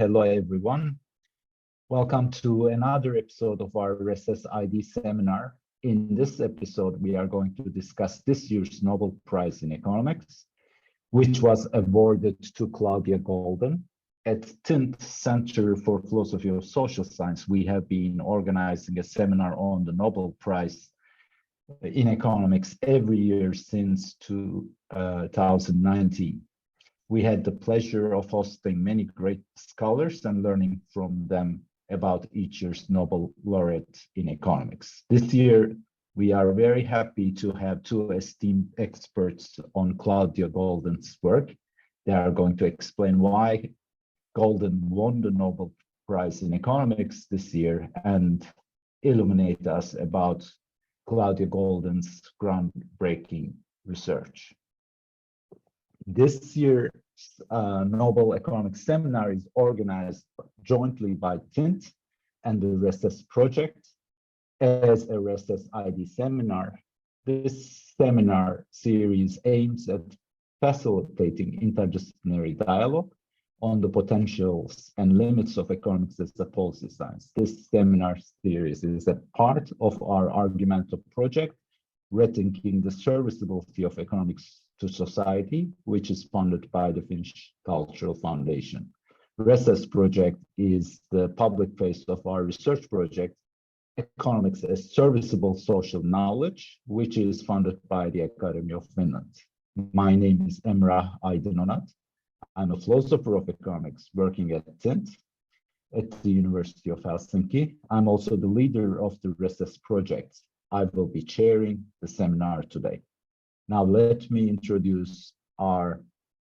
hello everyone. Welcome to another episode of our RSSID seminar. In this episode, we are going to discuss this year's Nobel Prize in Economics, which was awarded to Claudia Goldin. At TINT Center for Philosophy of Social Science, we have been organizing a seminar on the Nobel Prize in Economics every year since 2019. We had the pleasure of hosting many great scholars and learning from them about each year's Nobel laureate in economics. This year, we are very happy to have two esteemed experts on Claudia Goldin's work. They are going to explain why Goldin won the Nobel Prize in Economics this year and illuminate us about Claudia Goldin's groundbreaking research. This year's Nobel Economics Seminar is organized jointly by TINT and the RSS project as a RSSID seminar. This seminar series aims at facilitating interdisciplinary dialogue on the potentials and limits of economics as a policy science. This seminar series is a part of our argumental project, Rethinking the Serviceability of Economics to Society, which is funded by the Finnish Cultural Foundation. RSS project is the public face of our research project, Economics as Serviceable Social Knowledge, which is funded by the Academy of Finland. My name is Emrah Aydınonat. I'm a philosopher of economics working at TINT at the University of Helsinki. I'm also the leader of the RSS project. I will be chairing the seminar today. Now let me introduce our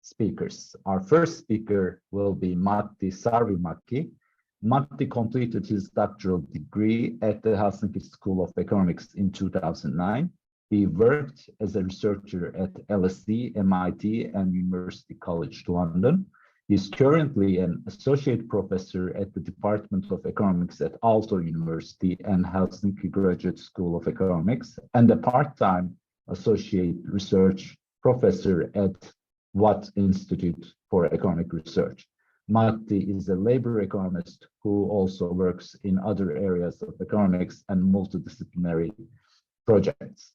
speakers. Our first speaker will be Matti Sarvimäki. Matti completed his doctoral degree at the Helsinki School of Economics in 2009. He worked as a researcher at LSE, MIT, and University College London. He's currently an associate professor at the Department of Economics at Aalto University and Helsinki Graduate School of Economics, and a part-time associate research professor at VATT Institute for Economic Research. Matti is a labor economist who also works in other areas of economics and multidisciplinary projects.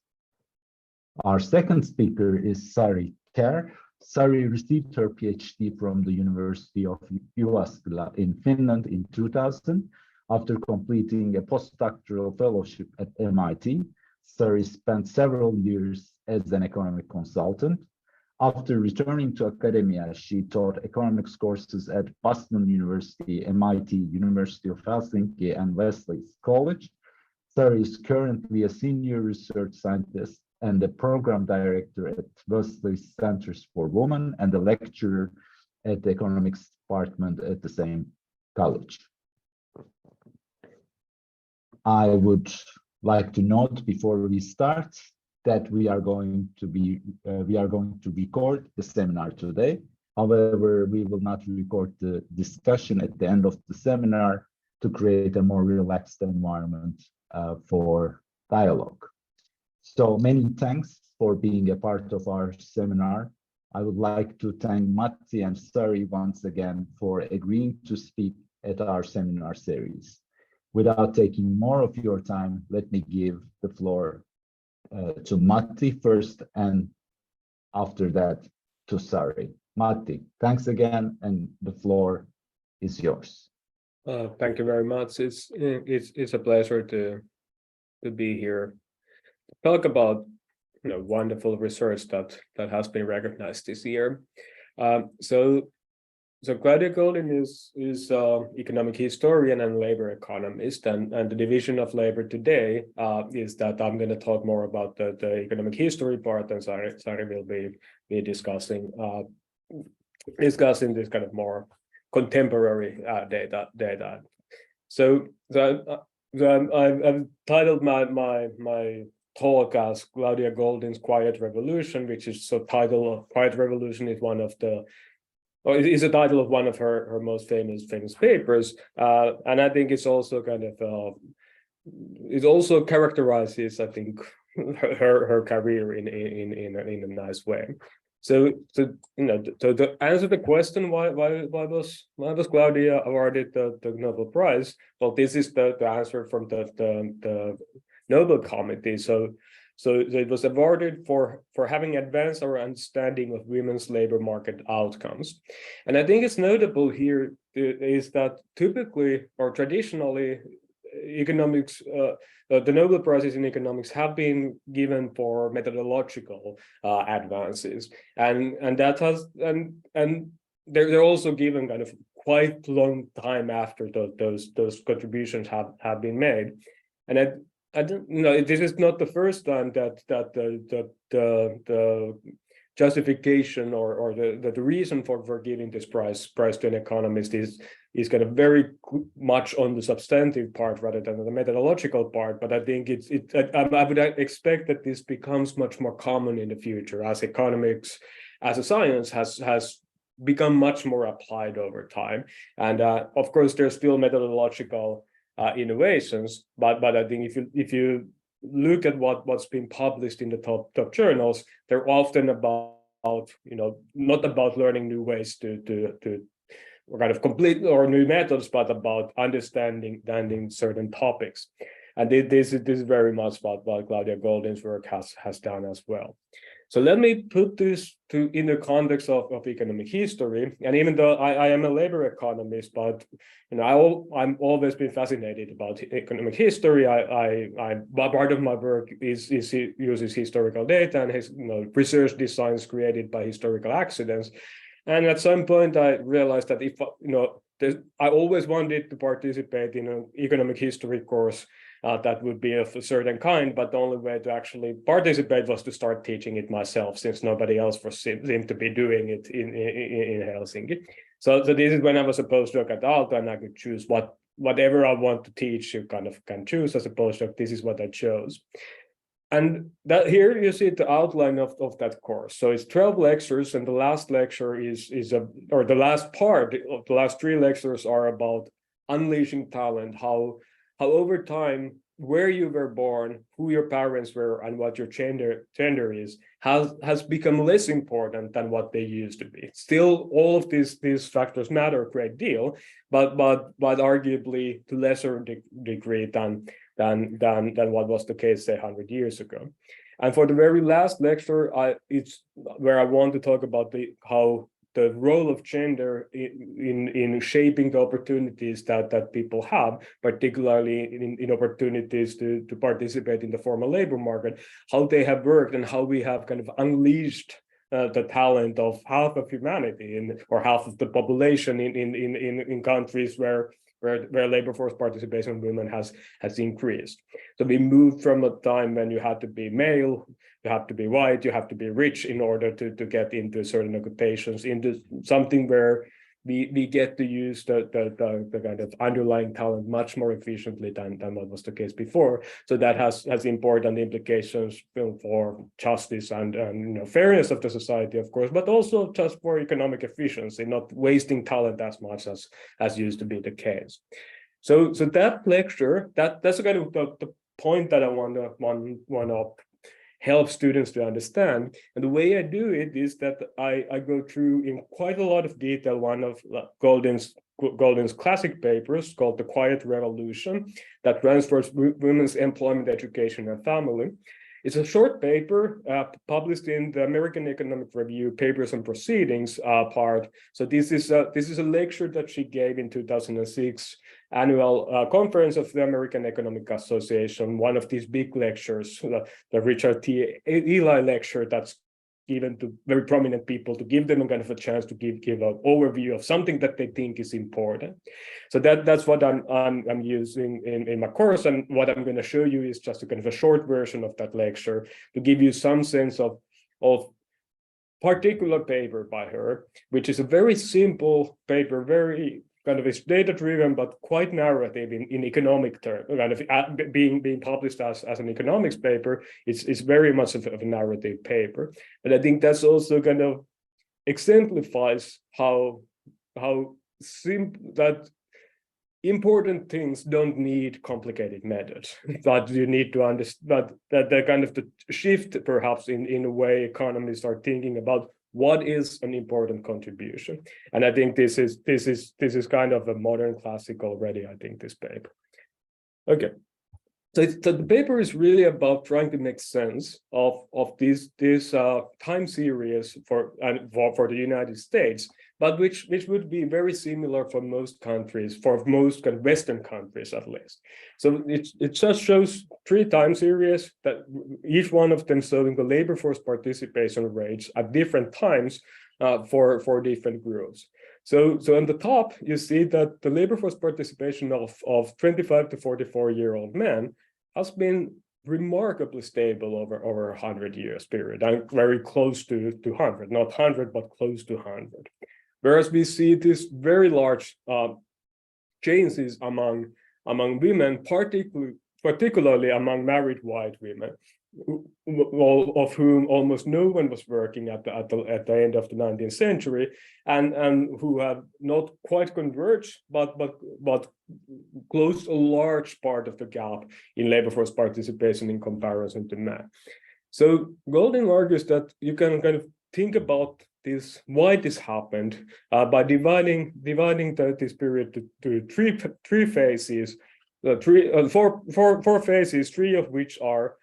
Our second speaker is Sari Kerr. Sari received her PhD from the University of Jyväskylä in Finland in 2000. After completing a postdoctoral fellowship at MIT, Sari spent several years as an economic consultant. After returning to academia, she taught economics courses at Boston University, MIT, University of Helsinki, and Wellesley College. Sari is currently a senior research scientist and the program director at Wellesley Centers for Women and a lecturer at the economics department at the same college. I would like to note before we start that we are going to record the seminar today. However, we will not record the discussion at the end of the seminar to create a more relaxed environment for dialogue. So many thanks for being a part of our seminar. I would like to thank Matti and Sari once again for agreeing to speak at our seminar series. Without taking more of your time, let me give the floor to Matti first, and after that to Sari. Matti, thanks again, and the floor is yours. Thank you very much. It's a pleasure to be here. Talk about wonderful research that has been recognized this year. So Claudia Goldin is economic historian and labor economist, and the division of labor today is that I'm going to talk more about the economic history part, and Sari will be discussing this kind of more contemporary data. So I've titled my talk as Claudia Goldin's Quiet Revolution, which is Quiet Revolution is is a title of one of her most famous most and I think it's also kind of it also characterizes, I think, her career in a nice way. So to answer the question, why was Claudia awarded the Nobel Prize? Well, this is the answer from the Nobel Committee. So it was awarded for having advanced our understanding of women's labor market outcomes. And I think it's notable here is that typically or traditionally economics, the Nobel Prizes in economics have been given for methodological advances, and that has and they're also given kind of quite long time after those contributions have been made, and I don't this is not the first time that the justification or the reason for giving this prize to an economist is kind of very much on the substantive part rather than the methodological part. But I think I would expect that this becomes much more common in the future as economics as a science has become much more applied over time. And of course, there's still methodological innovations, but I think if you look at what's been published in the top journals, they're often about not about learning new ways to or kind of complete or new methods, but about understanding certain topics. And this is very much what Claudia Goldin's work has done as well. So let me put this in the context of economic history. And even though I am a labor economist, but I'm always been fascinated about economic history. Part of my work uses historical data and research designs created by historical accidents. And at some point, I realized that if I always wanted to participate in an economic history course that would be of a certain kind, but the only way to actually participate was to start teaching it myself, since nobody else seemed to be doing it in Helsinki. So this is when I was a postdoc at Aalto, and I could choose whatever I want to teach. You kind of can choose as a postdoc. This is what I chose. And that here you see the outline of that course. So it's 12 lectures, and the last lecture or the last part of the last 3 lectures are about unleashing talent, how over time, where you were born, who your parents were, and what your gender is, has become less important than what they used to be. Still, all of these factors matter a great deal, but arguably to lesser degree than what was the case, say, 100 years ago. And for the very last lecture, it's where I want to talk about how the role of gender in shaping the opportunities that people have, particularly in opportunities to participate in the formal labor market, how they have worked and how we have kind of unleashed the talent of half of humanity or half of the population in countries where labor force participation of women has increased. So we moved from a time when you had to be male, you have to be white, you have to be rich in order to get into certain occupations, into something where we get to use the kind of underlying talent much more efficiently than what was the case before. So that has important implications for justice and fairness of the society, of course, but also just for economic efficiency, not wasting talent as much as used to be the case. So that lecture, that's kind of the point that I want to help students to understand. And the way I do it is that I go through in quite a lot of detail one of Goldin's classic papers called The Quiet Revolution that transfers women's employment, education, and family. It's a short paper published in the American Economic Review Papers and Proceedings part. So this is a lecture that she gave in 2006 annual conference of the American Economic Association, one of these big lectures, the Richard T. Ely lecture that's given to very prominent people to give them a kind of a chance to give an overview of something that they think is important. So that's what I'm using in my course, and what I'm going to show you is just a kind of a short version of that lecture to give you some sense of particular paper by her, which is a very simple paper, very kind of it's data-driven, but quite narrative in economic terms, kind of being published as an economics paper. It's very much of a narrative paper. But I think that's also kind of exemplifies how simple that important things don't need complicated methods, that you need to understand that the kind of the shift perhaps in a way economists are thinking about what is an important contribution? And I think this is kind of a modern classic already, I think, this paper. Okay. So the paper is really about trying to make sense of this time series for the United States, but which would be very similar for most countries, for most kind of Western countries at least. So it just shows 3 time series, that each one of them showing the labor force participation rates at different times for different groups. So on the top, you see that the labor force participation of 25 to 44-year-old men has been remarkably stable over 100 years period, and very close to 100, not 100, but close to 100. Whereas we see this very large changes among women, particularly among married white women, of whom almost no one was working at the end of the 19th century, and who have not quite converged, but closed a large part of the gap in labor force participation in comparison to men. So Goldin argues that you can kind of think about this, why this happened, by dividing this period to three phases, four phases, 3 of which are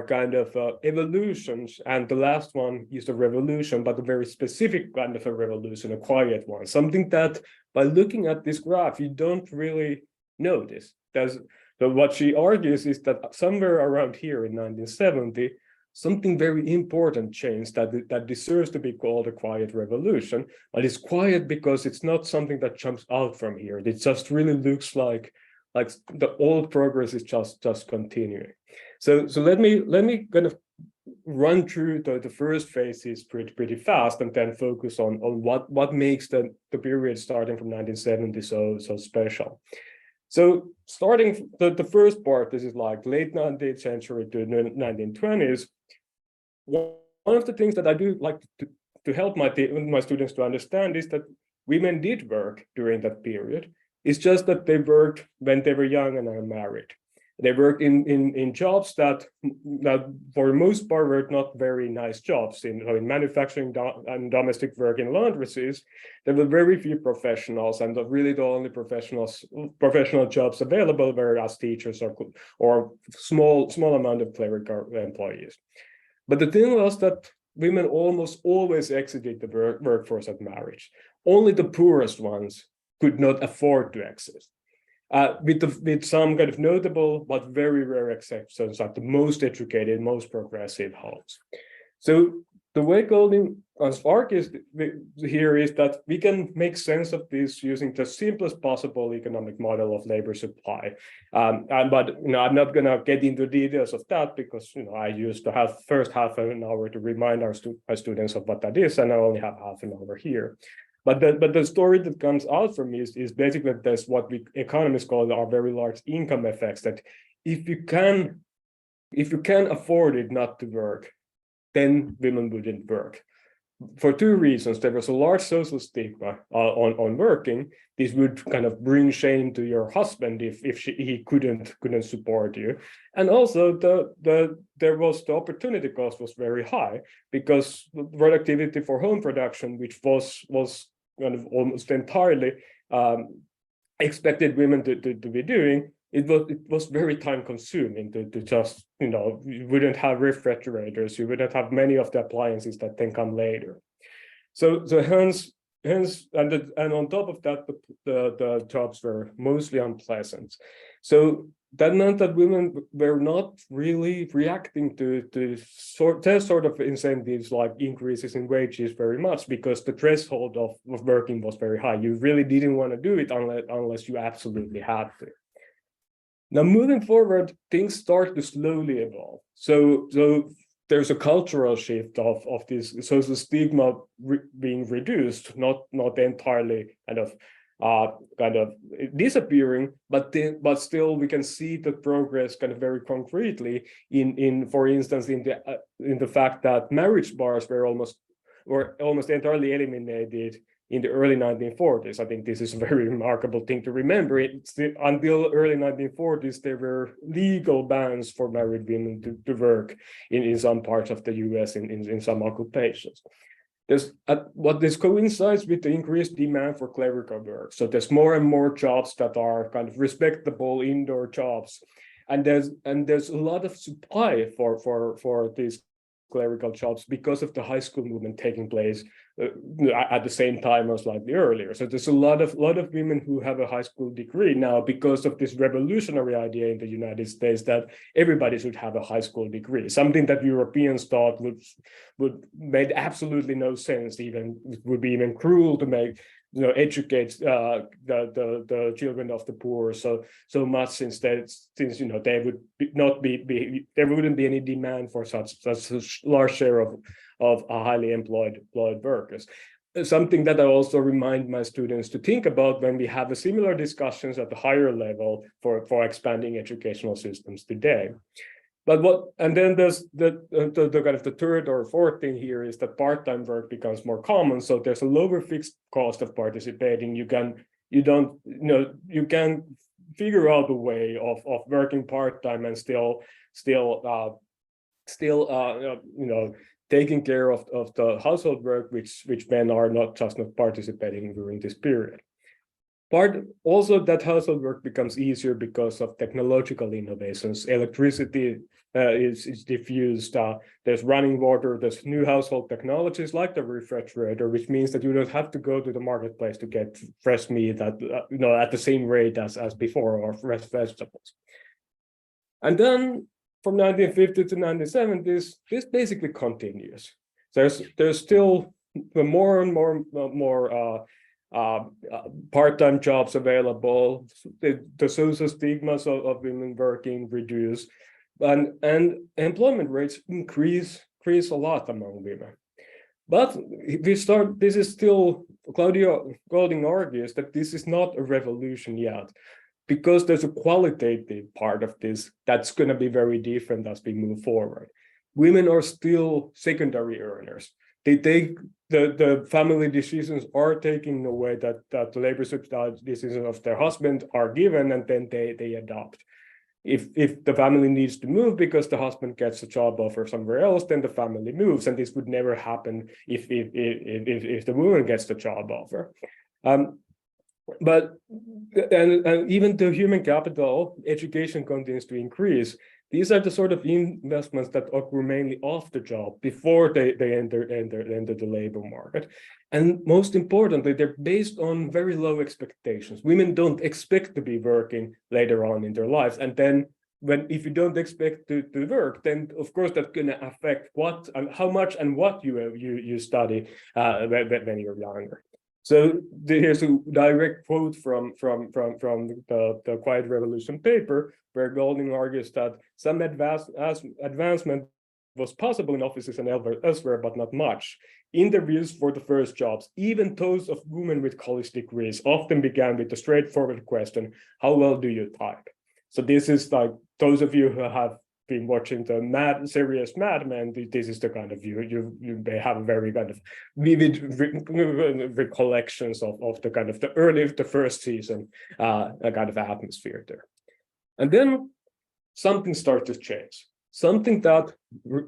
kind of evolutions, and the last one is a revolution, but a very specific kind of a revolution, a quiet one, something that by looking at this graph you don't really notice. So what she argues is that somewhere around here in 1970, something very important changed that deserves to be called a quiet revolution, but it's quiet because it's not something that jumps out from here. It just really looks like the old progress is just continuing. So let me kind of run through the first phases pretty fast, and then focus on what makes the period starting from 1970 so special. So starting the first part, this is like late 19th century to 1920s. One of the things that I do like to help my students to understand is that women did work during that period. It's just that they worked when they were young and unmarried. They worked in jobs that for the most part were not very nice jobs. In manufacturing and domestic work in laundresses, there were very few professionals, and really the only professional jobs available were as teachers or small amount of clerical employees. But the thing was that women almost always exited the workforce at marriage. Only the poorest ones could not afford to exit. With some kind of notable but very rare exceptions, like the most educated, most progressive homes. So the way Goldin argues here is that we can make sense of this using the simplest possible economic model of labor supply. But I'm not going to get into details of that because I used to have first half an hour to remind our students of what that is, and I only have half an hour here. But the story that comes out from me is basically this, what we economists call our very large income effects, that if you can afford it not to work, then women wouldn't work. For 2 reasons. There was a large social stigma on working. This would kind of bring shame to your husband if he couldn't support you. And also there was the opportunity cost was very high, because productivity for home production, which was kind of almost entirely expected women to be doing, it was very time consuming to just, you wouldn't have refrigerators, you wouldn't have many of the appliances that then come later. So hence, and on top of that, the jobs were mostly unpleasant. So that meant that women were not really reacting to sort of incentives like increases in wages very much, because the threshold of working was very high. You really didn't want to do it unless you absolutely had to. Now, moving forward, things start to slowly evolve. So there's a cultural shift of this social stigma being reduced, not entirely kind of disappearing, but still we can see the progress kind of very concretely in for instance in the fact that marriage bars were almost entirely eliminated in the early 1940s. I think this is a very remarkable thing to remember. Until early 1940s, there were legal bans for married women to work in some parts of the US in some occupations. what this coincides with the increased demand for clerical work. So there's more and more jobs that are kind of respectable indoor jobs, and there's a lot of supply for these clerical jobs because of the high school movement taking place at the same time or slightly earlier. So there's a lot of women who have a high school degree now because of this revolutionary idea in the United States that everybody should have a high school degree, something that Europeans thought would made absolutely no sense. Even it would be even cruel to make educate the children of the poor so much, since they would there wouldn't be any demand for such a large share of highly employed workers. Something that I also remind my students to think about when we have similar discussions at the higher level for expanding educational systems today. But then there's the kind of the third or fourth thing here is that part-time work becomes more common. So there's a lower fixed cost of participating. You can figure out a way of working part-time and still taking care of the household work, which men are not participating during this period. Also, that household work becomes easier because of technological innovations. Electricity is diffused. There's running water. There's new household technologies like the refrigerator, which means that you don't have to go to the marketplace to get fresh meat at the same rate as before, or fresh vegetables. And then from 1950 to 1970s, this basically continues. There's still more and more part-time jobs available. The social stigmas of women working reduce, and employment rates increase a lot among women. But this is still, Claudia Goldin argues that this is not a revolution yet, because there's a qualitative part of this that's going to be very different as we move forward. Women are still secondary earners. They take the family decisions are taken away that the labor subsidized decisions of their husband are given, and then they adopt. If the family needs to move because the husband gets a job offer somewhere else, then the family moves, and this would never happen if the woman gets the job offer. But even the human capital, education continues to increase. These are the sort of investments that occur mainly off the job before they enter the labor market. And most importantly, they're based on very low expectations. Women don't expect to be working later on in their lives. And then if you don't expect to work, then of course that's going to affect what and how much and what you study when you're younger. So here's a direct quote from the Quiet Revolution paper, where Goldin argues that some advancement was possible in offices and elsewhere, but not much. Interviews for the first jobs, even those of women with college degrees, often began with the straightforward question, how well do you type? So this is like, those of you who have been watching the serious Mad Men, this is the kind of you may have a very kind of vivid recollections of the kind of the first season a kind of atmosphere there. And then something starts to change. Something that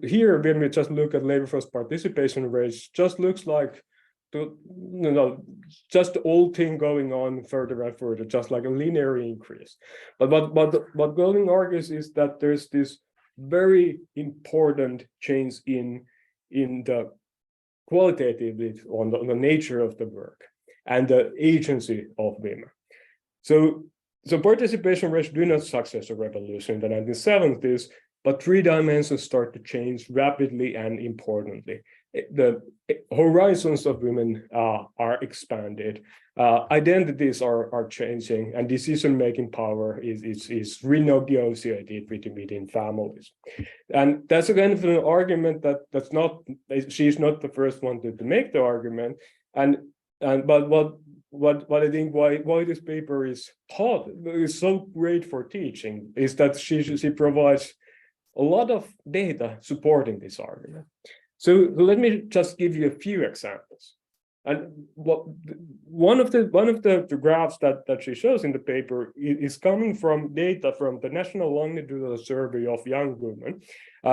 here, when we just look at labor force participation rates, just looks like just the old thing going on further and further, just like a linear increase. But what Goldin argues is that there's this very important change in the qualitative on the nature of the work and the agency of women. So participation rates do not success a revolution in the 1970s, but three dimensions start to change rapidly and importantly. The horizons of women are expanded, identities are changing, and decision-making power is renegotiated within families. And that's a kind of an argument she's not the first one to make the argument. But what I think why this paper is so great for teaching is that she provides a lot of data supporting this argument. So let me just give you a few examples. And one of the graphs that she shows in the paper is coming from data from the National Longitudinal Survey of Young Women.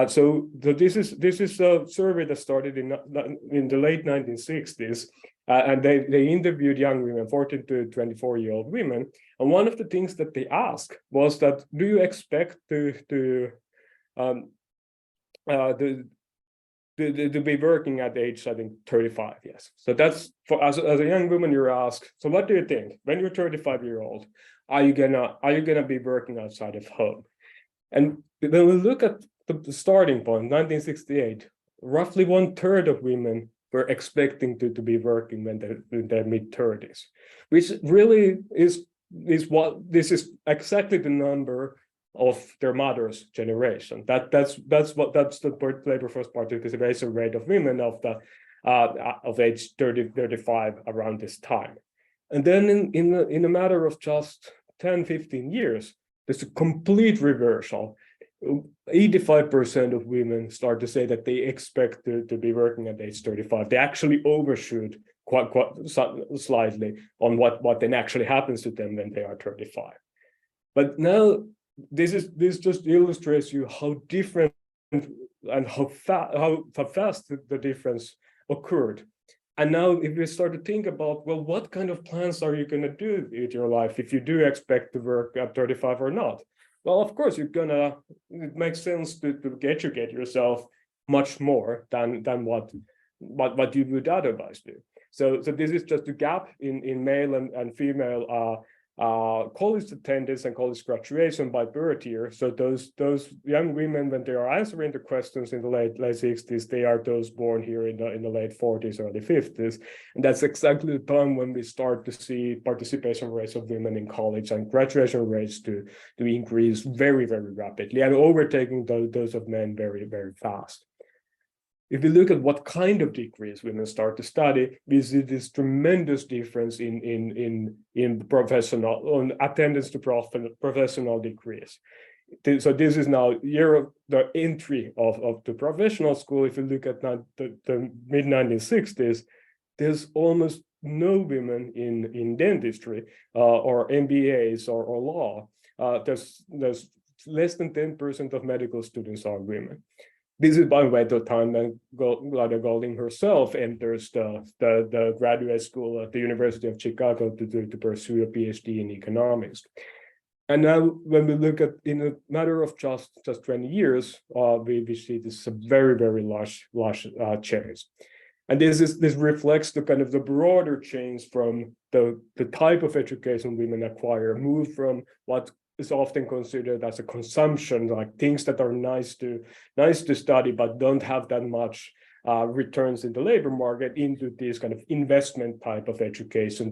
So this is a survey that started in the late 1960s, and they interviewed young women, 14 to 24-year-old women. And one of the things that they asked was that, do you expect to be working at age, I think, 35, yes. So that's, for as a young woman, you're asked, so what do you think? When you're 35-year-old, are you gonna be working outside of home? And when we look at the starting point, 1968, roughly 1/3 of women were expecting to be working when they're in their mid-30s, which really is what this is exactly the number of their mother's generation. That's the labor force participation rate of women of age 30-35 around this time. And then in a matter of just 10-15 years, there's a complete reversal. 85% of women start to say that they expect to be working at age 35. They actually overshoot quite slightly on what then actually happens to them when they are 35. But now this just illustrates you how different and how fast the difference occurred. And now if we start to think about, well, what kind of plans are you going to do with your life if you do expect to work at 35 or not? Well, of course, it makes sense to educate yourself much more than what you would otherwise do. So this is just a gap in male and female college attendance and college graduation by birth year. So those young women, when they are answering the questions in the late 60s, they are those born here in the late 40s, early 50s, and that's exactly the time when we start to see participation rates of women in college and graduation rates to increase very, very rapidly and overtaking those of men very, very fast. If we look at what kind of degrees women start to study, we see this tremendous difference in professional on attendance to professional degrees. So this is now year of the entry of the professional school. If you look at the mid 1960s, there's almost no women in dentistry or MBAs or law. There's less than 10% of medical students are women. This is, by the way, the time when Claudia Goldin herself enters the graduate school at the University of Chicago to pursue a PhD in economics. And now, when we look at in a matter of just 20 years, we see this very, very large change. And this reflects the kind of the broader change from the type of education women acquire, move from what is often considered as a consumption, like things that are nice to study but don't have that much returns in the labor market, into this kind of investment type of education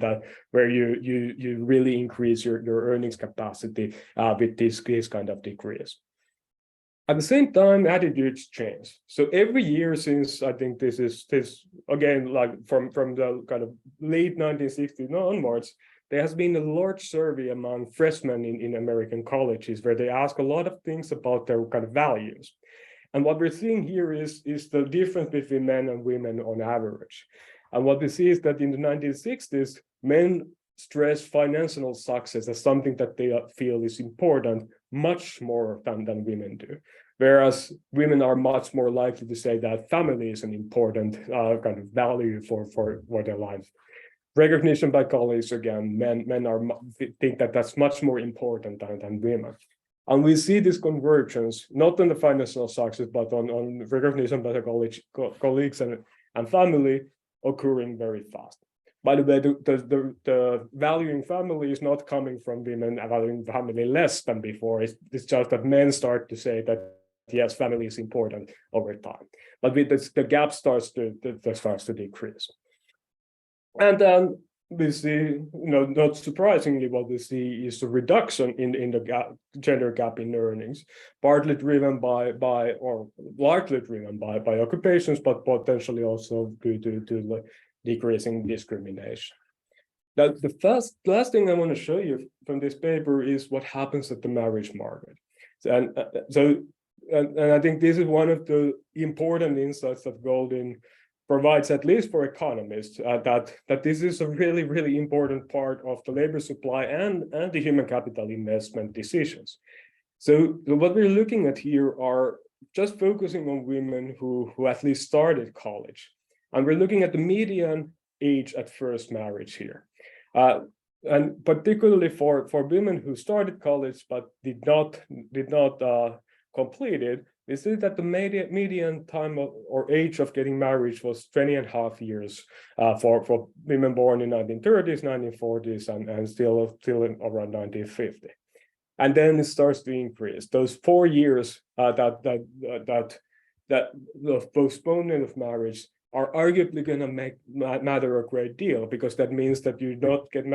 where you really increase your earnings capacity with these kind of degrees. At the same time, attitudes change. So every year since, I think this again, like from the kind of late 1960s onwards, there has been a large survey among freshmen in American colleges where they ask a lot of things about their kind of values. And what we're seeing here is the difference between men and women on average. And what we see is that in the 1960s, men stress financial success as something that they feel is important much more than women do. Whereas women are much more likely to say that family is an important kind of value for their lives. Recognition by colleagues, again, men think that that's much more important than women. And we see this convergence, not on the financial success, but on recognition by the colleagues and family occurring very fast. By the way, the valuing family is not coming from women valuing family less than before. It's just that men start to say that, yes, family is important over time. But with this, the gap starts to decrease. And then we see, not surprisingly, what we see is a reduction in the gender gap in earnings, partly driven by or largely driven by occupations, but potentially also due to decreasing discrimination. Now, the last thing I want to show you from this paper is what happens at the marriage market. And I think this is one of the important insights that Goldin provides, at least for economists, that this is a really, really important part of the labor supply and the human capital investment decisions. So what we're looking at here are just focusing on women who at least started college. And we're looking at the median age at first marriage here. And particularly for women who started college but did not complete it, we see that the median time or age of getting married was 20.5 years for women born in 1930s, 1940s, and still around 1950. And then it starts to increase. Those 4 years that the postponement of marriage are arguably going to matter a great deal, because that means that you don't get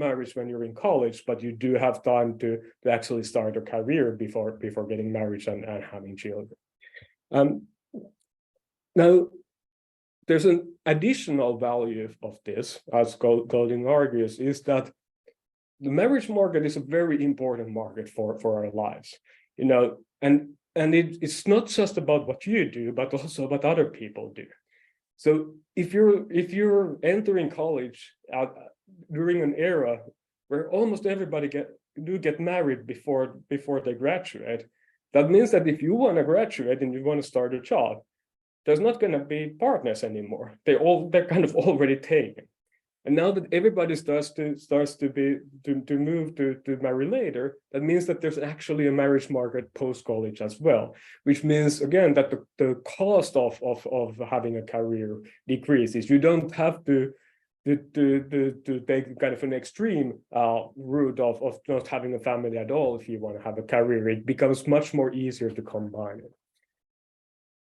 married when you're in college, but you do have time to actually start a career before getting married and having children. Now, there's an additional value of this, as Goldin argues, is that the marriage market is a very important market for our lives, and it's not just about what you do, but also what other people do. So if you're entering college during an era where almost everybody get married before they graduate, that means that if you want to graduate and you want to start a job, there's not going to be partners anymore. They're kind of already taken. And now that everybody starts to move to marry later, that means that there's actually a marriage market post-college as well, which means, again, that the cost of having a career decreases. You don't have to take kind of an extreme route of not having a family at all if you want to have a career. It becomes much more easier to combine it.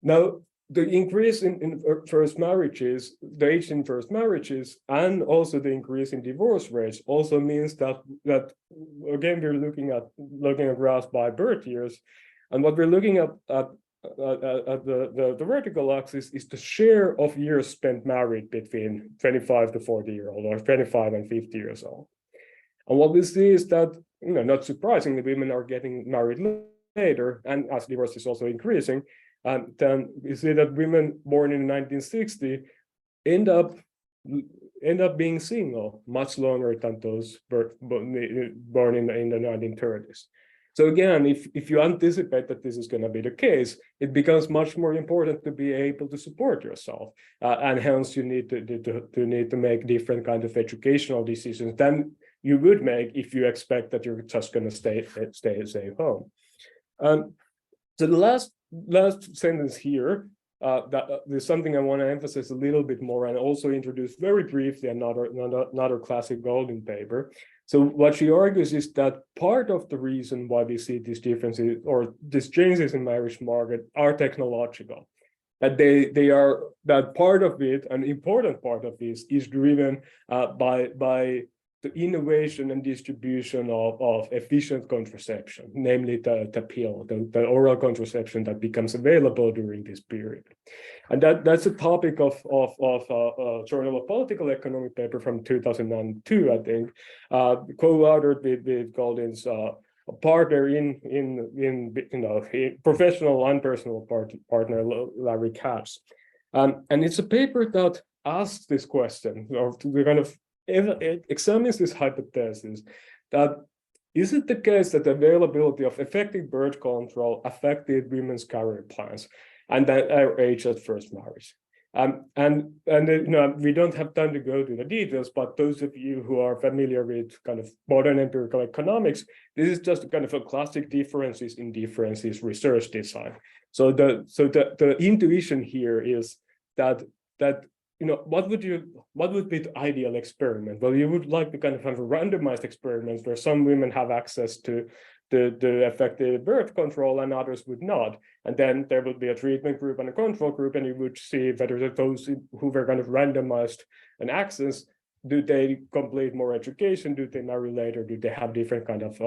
Now, the increase in first marriages, the age in first marriages, and also the increase in divorce rates also means that again, we're looking at graphs by birth years, and what we're looking at the vertical axis is the share of years spent married between 25 to 40-year-old, or 25 and 50 years old. And what we see is that, not surprisingly, women are getting married later, and as divorce is also increasing. And then we see that women born in 1960 end up being single much longer than those born in the 1930s. So again, if you anticipate that this is going to be the case, it becomes much more important to be able to support yourself, and hence you need to make different kind of educational decisions than you would make if you expect that you're just going to stay home. So the last sentence here, there's something I want to emphasize a little bit more, and also introduce very briefly another classic Goldin paper. So what she argues is that part of the reason why we see these differences or these changes in marriage market are technological. That that part of it, an important part of this, is driven by the innovation and distribution of efficient contraception, namely the pill, the oral contraception that becomes available during this period. And that's a topic of a Journal of Political Economy paper from 2002, I think, co-authored with Goldin's partner in professional and personal partner, Larry Katz. And it's a paper that asks this question, or the kind of examines this hypothesis, that is it the case that the availability of effective birth control affected women's career plans and their age at first marriage? And we don't have time to go to the details, but those of you who are familiar with kind of modern empirical economics, this is just kind of a classic differences research design. So the intuition here is that what would be the ideal experiment? Well, you would like to kind of have a randomized experiments where some women have access to the effective birth control and others would not. And then there would be a treatment group and a control group, and you would see whether those who were kind of randomized and access, do they complete more education? Do they marry later? Do they have different kind of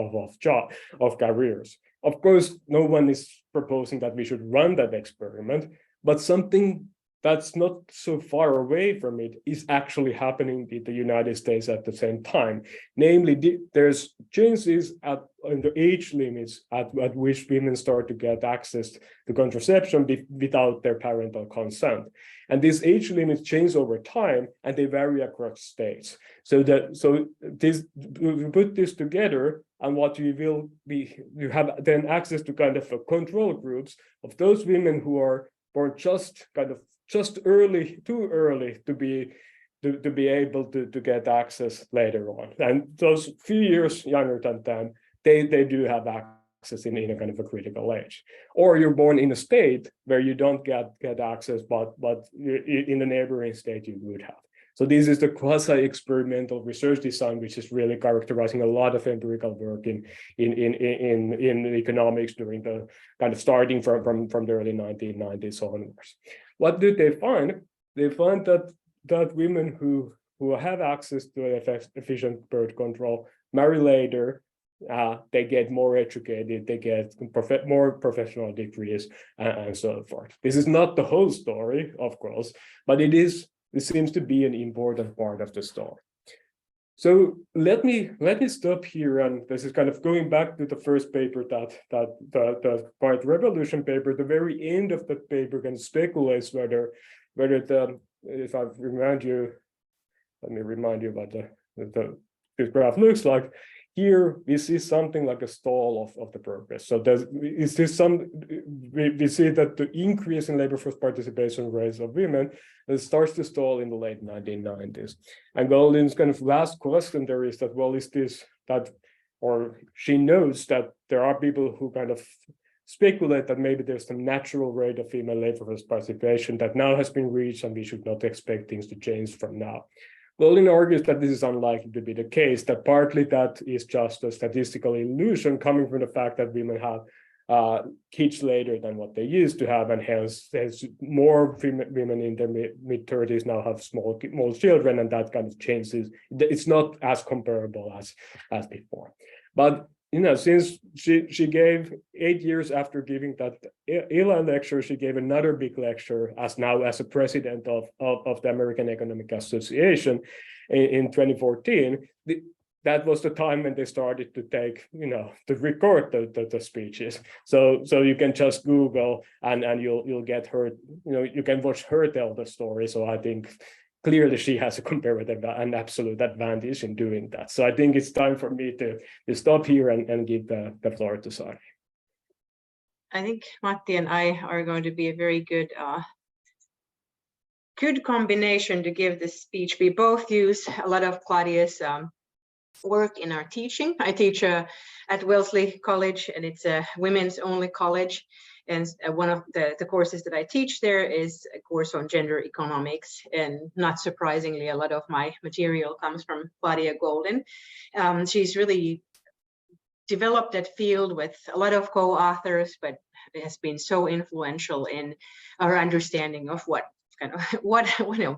careers? Of course, no one is proposing that we should run that experiment, but something that's not so far away from it is actually happening in the United States at the same time. Namely, there's changes in the age limits at which women start to get access to contraception without their parental consent. And these age limits change over time, and they vary across states. So we put this together, and what you have then access to kind of a control groups of those women who are born just too early to be able to get access later on. And those few years younger than them, they do have access in a kind of a critical age. Or you're born in a state where you don't get access, but in the neighboring state you would have. So this is the quasi-experimental research design, which is really characterizing a lot of empirical work in economics during the kind of starting from the early 1990s onwards. What do they find? They find that women who have access to efficient birth control marry later, they get more educated, they get more professional degrees, and so forth. This is not the whole story, of course, but it seems to be an important part of the story. So let me stop here, and this is kind of going back to the first paper, the White Revolution paper. The very end of that paper can speculate whether if I remind you, let me remind you what this graph looks like. Here we see something like a stall of the progress. So we see that the increase in labor force participation rates of women starts to stall in the late 1990s. And Goldin's kind of last question there is that, well, is this that, or she knows that there are people who kind of speculate that maybe there's some natural rate of female labor force participation that now has been reached, and we should not expect things to change from now. Goldin argues that this is unlikely to be the case, that partly that is just a statistical illusion coming from the fact that women have kids later than what they used to have, and hence more women in their mid-30s now have small children, and that kind of changes. It's not as comparable as before. But since she gave 8 years after giving that Eli lecture, she gave another big lecture as a president of the American Economic Association in 2014. That was the time when they started to take, to record the speeches. So you can just Google and you'll get her, you can watch her tell the story. So I think clearly she has a comparative and absolute advantage in doing that. So I think it's time for me to stop here and give the floor to Sari. I think Matti and I are going to be a very good combination to give this speech. We both use a lot of Claudia's work in our teaching. I teach at Wellesley College, and it's a women's only college. And one of the courses that I teach there is a course on gender economics. And not surprisingly, a lot of my material comes from Claudia Goldin. She's really developed that field with a lot of co-authors, but it has been so influential in our understanding of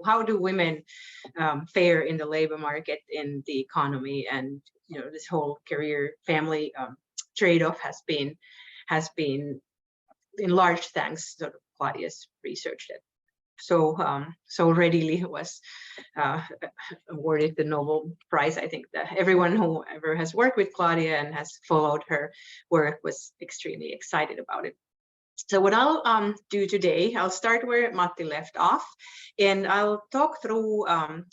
how do women fare in the labor market, in the economy, and this whole career family trade-off has been in large thanks to Claudia's research that so readily was awarded the Nobel Prize. I think that everyone who ever has worked with Claudia and has followed her work was extremely excited about it. So what I'll do today, I'll start where Matti left off, and I'll talk through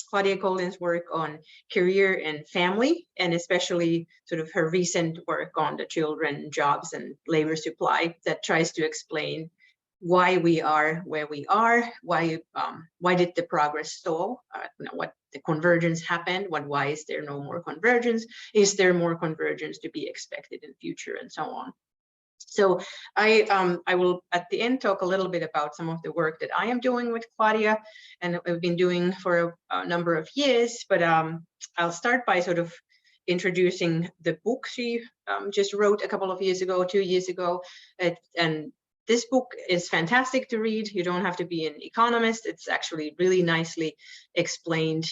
Claudia Goldin's work on career and family, and especially sort of her recent work on the children, jobs, and labor supply that tries to explain why we are where we are, why did the progress stall, what the convergence happened, why is there no more convergence, is there more convergence to be expected in future, and so on. So I will at the end talk a little bit about some of the work that I am doing with Claudia and I've been doing for a number of years, but I'll start by sort of introducing the book she just wrote a couple of years ago, 2 years ago, and this book is fantastic to read. You don't have to be an economist. It's actually really nicely explained,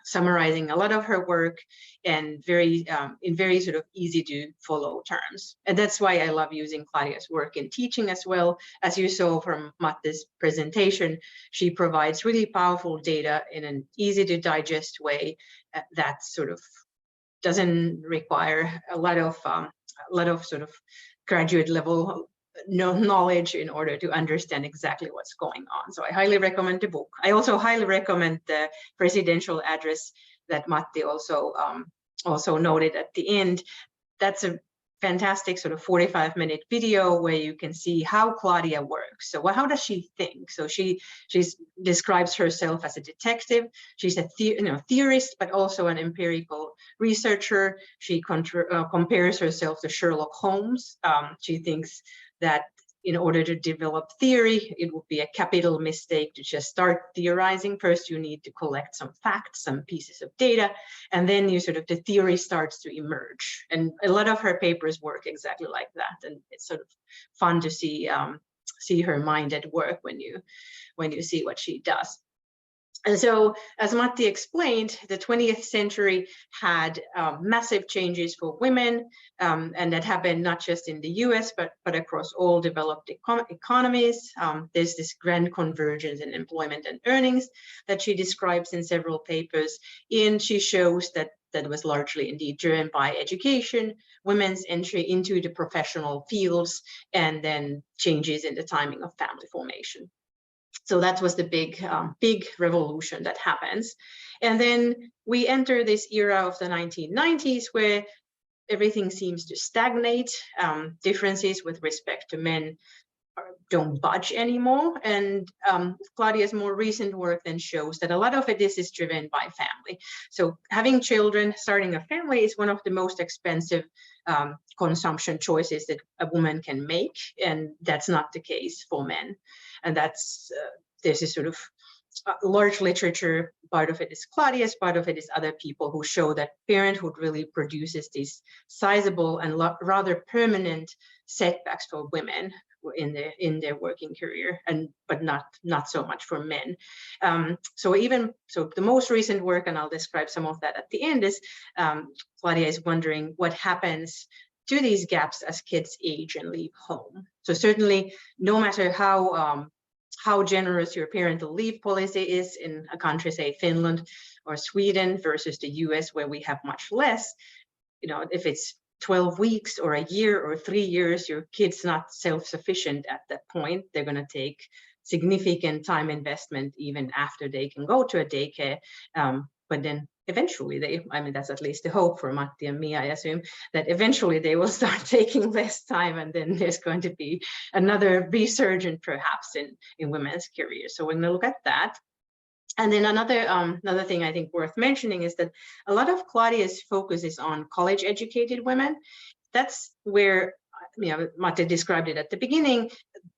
summarizing a lot of her work and in very sort of easy to follow terms. And that's why I love using Claudia's work in teaching as well. As you saw from Matti's presentation, she provides really powerful data in an easy to digest way that sort of doesn't require a lot of sort of graduate level knowledge in order to understand exactly what's going on. So I highly recommend the book. I also highly recommend the presidential address that Matti also noted at the end. That's a fantastic sort of 45-minute video where you can see how Claudia works. So how does she think? So she describes herself as a detective. She's a theorist, but also an empirical researcher. She compares herself to Sherlock Holmes. She thinks that in order to develop theory, it would be a capital mistake to just start theorizing. First, you need to collect some facts, some pieces of data, and then the theory starts to emerge. And a lot of her papers work exactly like that. And it's sort of fun to see her mind at work when you see what she does. And so, as Matti explained, the 20th century had massive changes for women, and that happened not just in the US, but across all developed economies. There's this grand convergence in employment and earnings that she describes in several papers, and she shows that was largely indeed driven by education, women's entry into the professional fields, and then changes in the timing of family formation. So that was the big revolution that happens. And then we enter this era of the 1990s where everything seems to stagnate. Differences with respect to men don't budge anymore. And Claudia's more recent work then shows that a lot of it is driven by family. So having children, starting a family is one of the most expensive consumption choices that a woman can make. And that's not the case for men. And there's this sort of large literature. Part of it is Claudia's, part of it is other people who show that parenthood really produces these sizable and rather permanent setbacks for women in their working career, but not so much for men. So the most recent work, and I'll describe some of that at the end, is Claudia is wondering what happens to these gaps as kids age and leave home. So certainly, no matter how generous your parental leave policy is in a country, say Finland or Sweden versus the US, where we have much less, if it's 12 weeks or a year or 3 years, your kid's not self-sufficient at that point. They're going to take significant time investment even after they can go to a daycare. But then eventually that's at least the hope for Matti and me, I assume, that eventually they will start taking less time, and then there's going to be another resurgence perhaps in women's careers. So we're going to look at that. And then another thing I think worth mentioning is that a lot of Claudia's focus is on college-educated women. That's where, Matti described it at the beginning,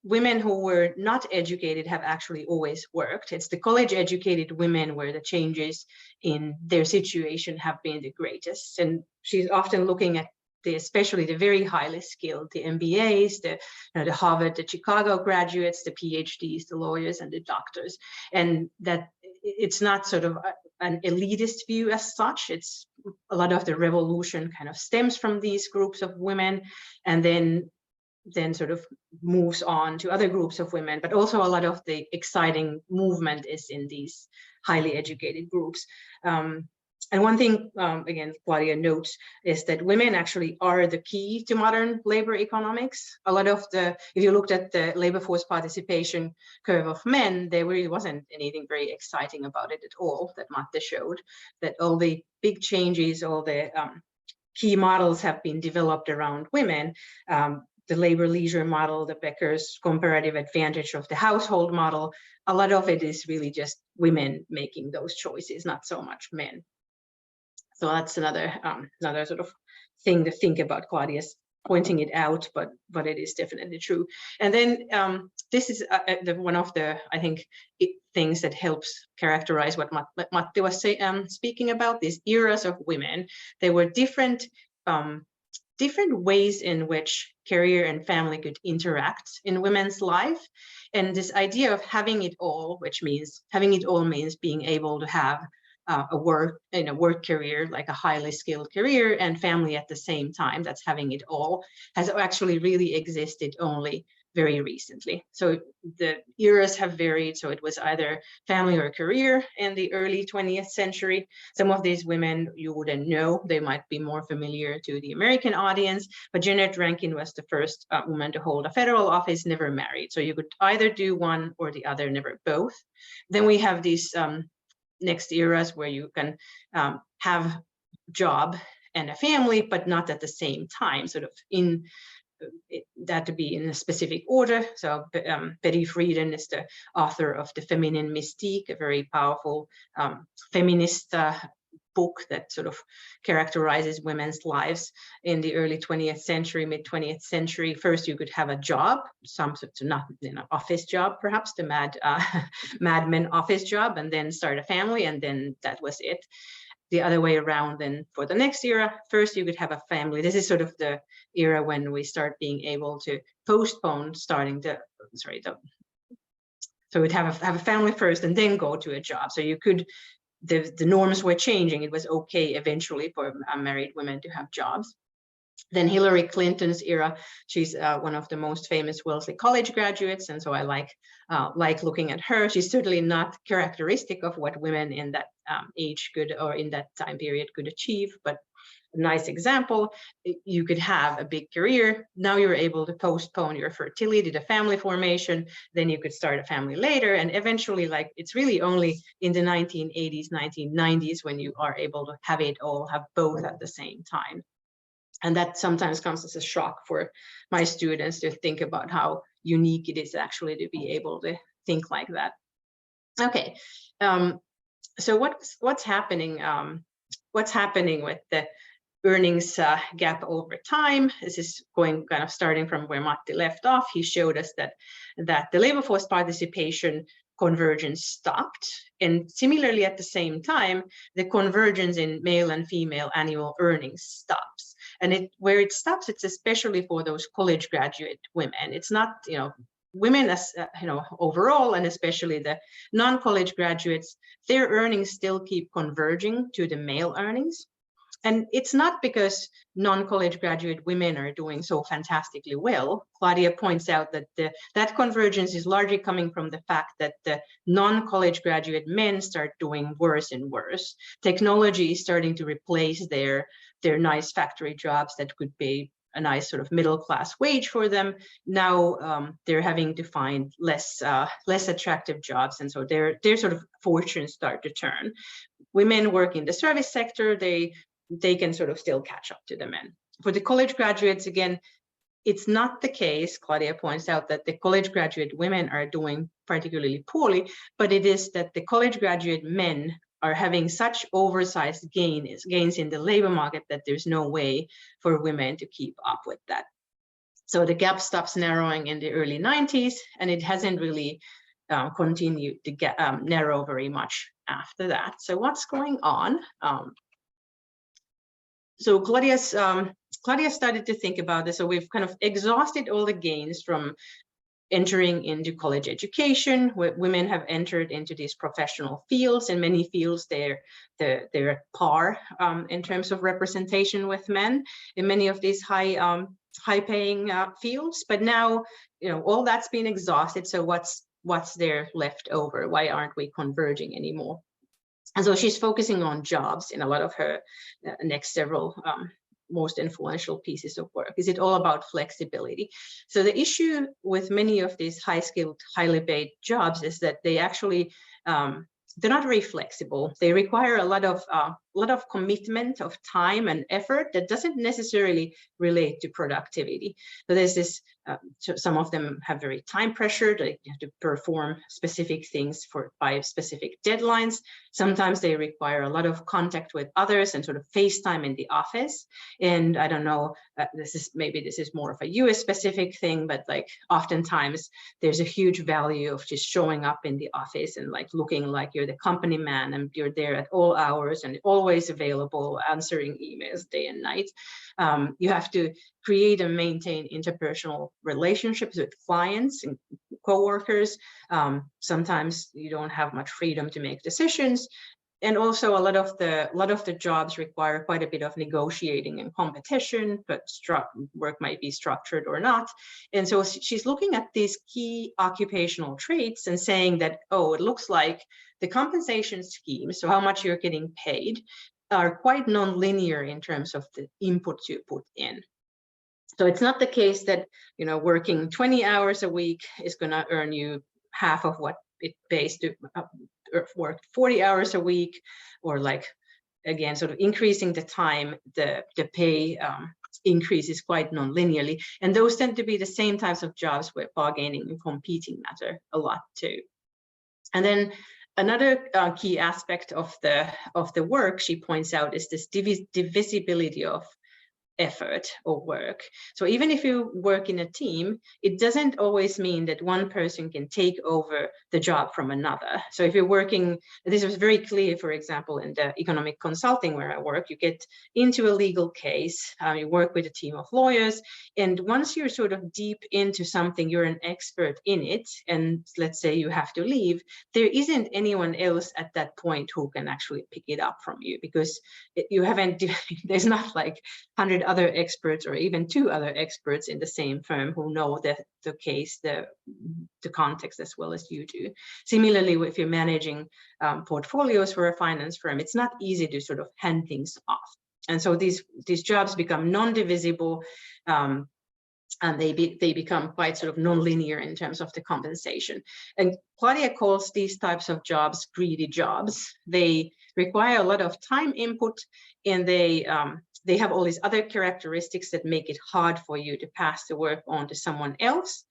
women who were not educated have actually always worked. It's the college-educated women where the changes in their situation have been the greatest. And she's often looking at especially the very highly skilled, the MBAs, the Harvard, the Chicago graduates, the PhDs, the lawyers, and the doctors. And that it's not sort of an elitist view as such. It's a lot of the revolution kind of stems from these groups of women, and then sort of moves on to other groups of women, but also a lot of the exciting movement is in these highly educated groups. And one thing, again, Claudia notes, is that women actually are the key to modern labor economics. A lot of if you looked at the labor force participation curve of men, there really wasn't anything very exciting about it at all that Matti showed, that all the big changes, all the key models have been developed around women. The labor leisure model, the Becker's comparative advantage of the household model, a lot of it is really just women making those choices, not so much men. So that's another sort of thing to think about. Claudia's pointing it out, but it is definitely true. And then this is one of the, I think, things that helps characterize what Matti was speaking about, these eras of women. They were different different ways in which career and family could interact in women's life. And this idea of having it all, which means having it all means being able to have a work career, like a highly skilled career, and family at the same time, that's having it all, has actually really existed only very recently. So the eras have varied. So it was either family or career in the early 20th century. Some of these women you wouldn't know, they might be more familiar to the American audience, but Jeannette Rankin was the first woman to hold a federal office, never married. So you could either do one or the other, never both. Then we have these next eras where you can have job and a family, but not at the same time, sort of in that to be in a specific order. So Betty Friedan is the author of The Feminine Mystique, a very powerful feminist book that sort of characterizes women's lives in the early 20th century, mid 20th century. First, you could have a job, some sort of not office job, perhaps the Mad Men office job, and then start a family, and then that was it. The other way around, then for the next era, first you could have a family. This is sort of the era when we start being able to postpone starting the, so we'd have a family first and then go to a job. So you could, the norms were changing. It was okay eventually for married women to have jobs. Then Hillary Clinton's era, she's one of the most famous Wellesley College graduates, and so I like looking at her. She's certainly not characteristic of what women in that age could, or in that time period could achieve, but a nice example. You could have a big career. Now you're able to postpone your fertility, the family formation, then you could start a family later, and eventually, like, it's really only in the 1980s, 1990s when you are able to have it all, have both at the same time. And that sometimes comes as a shock for my students to think about how unique it is actually to be able to think like that. Okay, so what's happening? What's happening with the earnings gap over time? This is going kind of starting from where Matti left off. He showed us that the labor force participation convergence stopped, and similarly at the same time, the convergence in male and female annual earnings stops. And where it stops, it's especially for those college graduate women. It's not, women as overall, and especially the non-college graduates, their earnings still keep converging to the male earnings. And it's not because non-college graduate women are doing so fantastically well. Claudia points out that that convergence is largely coming from the fact that the non-college graduate men start doing worse and worse. Technology is starting to replace their nice factory jobs that could pay a nice sort of middle-class wage for them. Now they're having to find less attractive jobs, and so their sort of fortunes start to turn. Women work in the service sector, they can sort of still catch up to the men. For the college graduates, again, it's not the case. Claudia points out that the college graduate women are doing particularly poorly, but it is that the college graduate men are having such oversized gains in the labor market that there's no way for women to keep up with that. So the gap stops narrowing in the early 90s, and it hasn't really continued to narrow very much after that. So what's going on? So Claudia started to think about this. So we've kind of exhausted all the gains from entering into college education. Women have entered into these professional fields. In many fields, they're at par in terms of representation with men in many of these high-paying fields. But now, all that's been exhausted. So what's there left over? Why aren't we converging anymore? And so she's focusing on jobs in a lot of her next several most influential pieces of work. Is it all about flexibility? So the issue with many of these high-skilled, highly paid jobs is that they actually, they're not very flexible. They require a lot of commitment of time and effort that doesn't necessarily relate to productivity. So there's this, some of them have very time pressure. They have to perform specific things by specific deadlines. Sometimes they require a lot of contact with others and sort of face time in the office. And I don't know, this is more of a US specific thing, but like oftentimes there's a huge value of just showing up in the office and like looking like you're the company man and you're there at all hours and always always available, answering emails day and night. You have to create and maintain interpersonal relationships with clients and coworkers. Sometimes you don't have much freedom to make decisions. And also a lot of the jobs require quite a bit of negotiating and competition, but work might be structured or not. And so she's looking at these key occupational traits and saying that, oh, it looks like the compensation schemes, so how much you're getting paid, are quite non-linear in terms of the inputs you put in. So it's not the case that, you know, working 20 hours a week is going to earn you half of what it pays to work 40 hours a week, or like, again, sort of increasing the time, the pay increases quite non-linearly. And those tend to be the same types of jobs where bargaining and competing matter a lot too. And then another key aspect of the work she points out is this divisibility of effort or work. So even if you work in a team, it doesn't always mean that one person can take over the job from another. So if you're working, this was very clear, for example, in the economic consulting where I work, you get into a legal case, you work with a team of lawyers, and once you're sort of deep into something, you're an expert in it, and let's say you have to leave, there isn't anyone else at that point who can actually pick it up from you, because you haven't, there's not like 100 other experts or even 2 other experts in the same firm who know the case, the context as well as you do. Similarly, if you're managing portfolios for a finance firm, it's not easy to sort of hand things off. And so these jobs become non-divisible, and they become quite sort of non-linear in terms of the compensation. And Claudia calls these types of jobs greedy jobs. They require a lot of time input, and they have all these other characteristics that make it hard for you to pass the work on to someone else.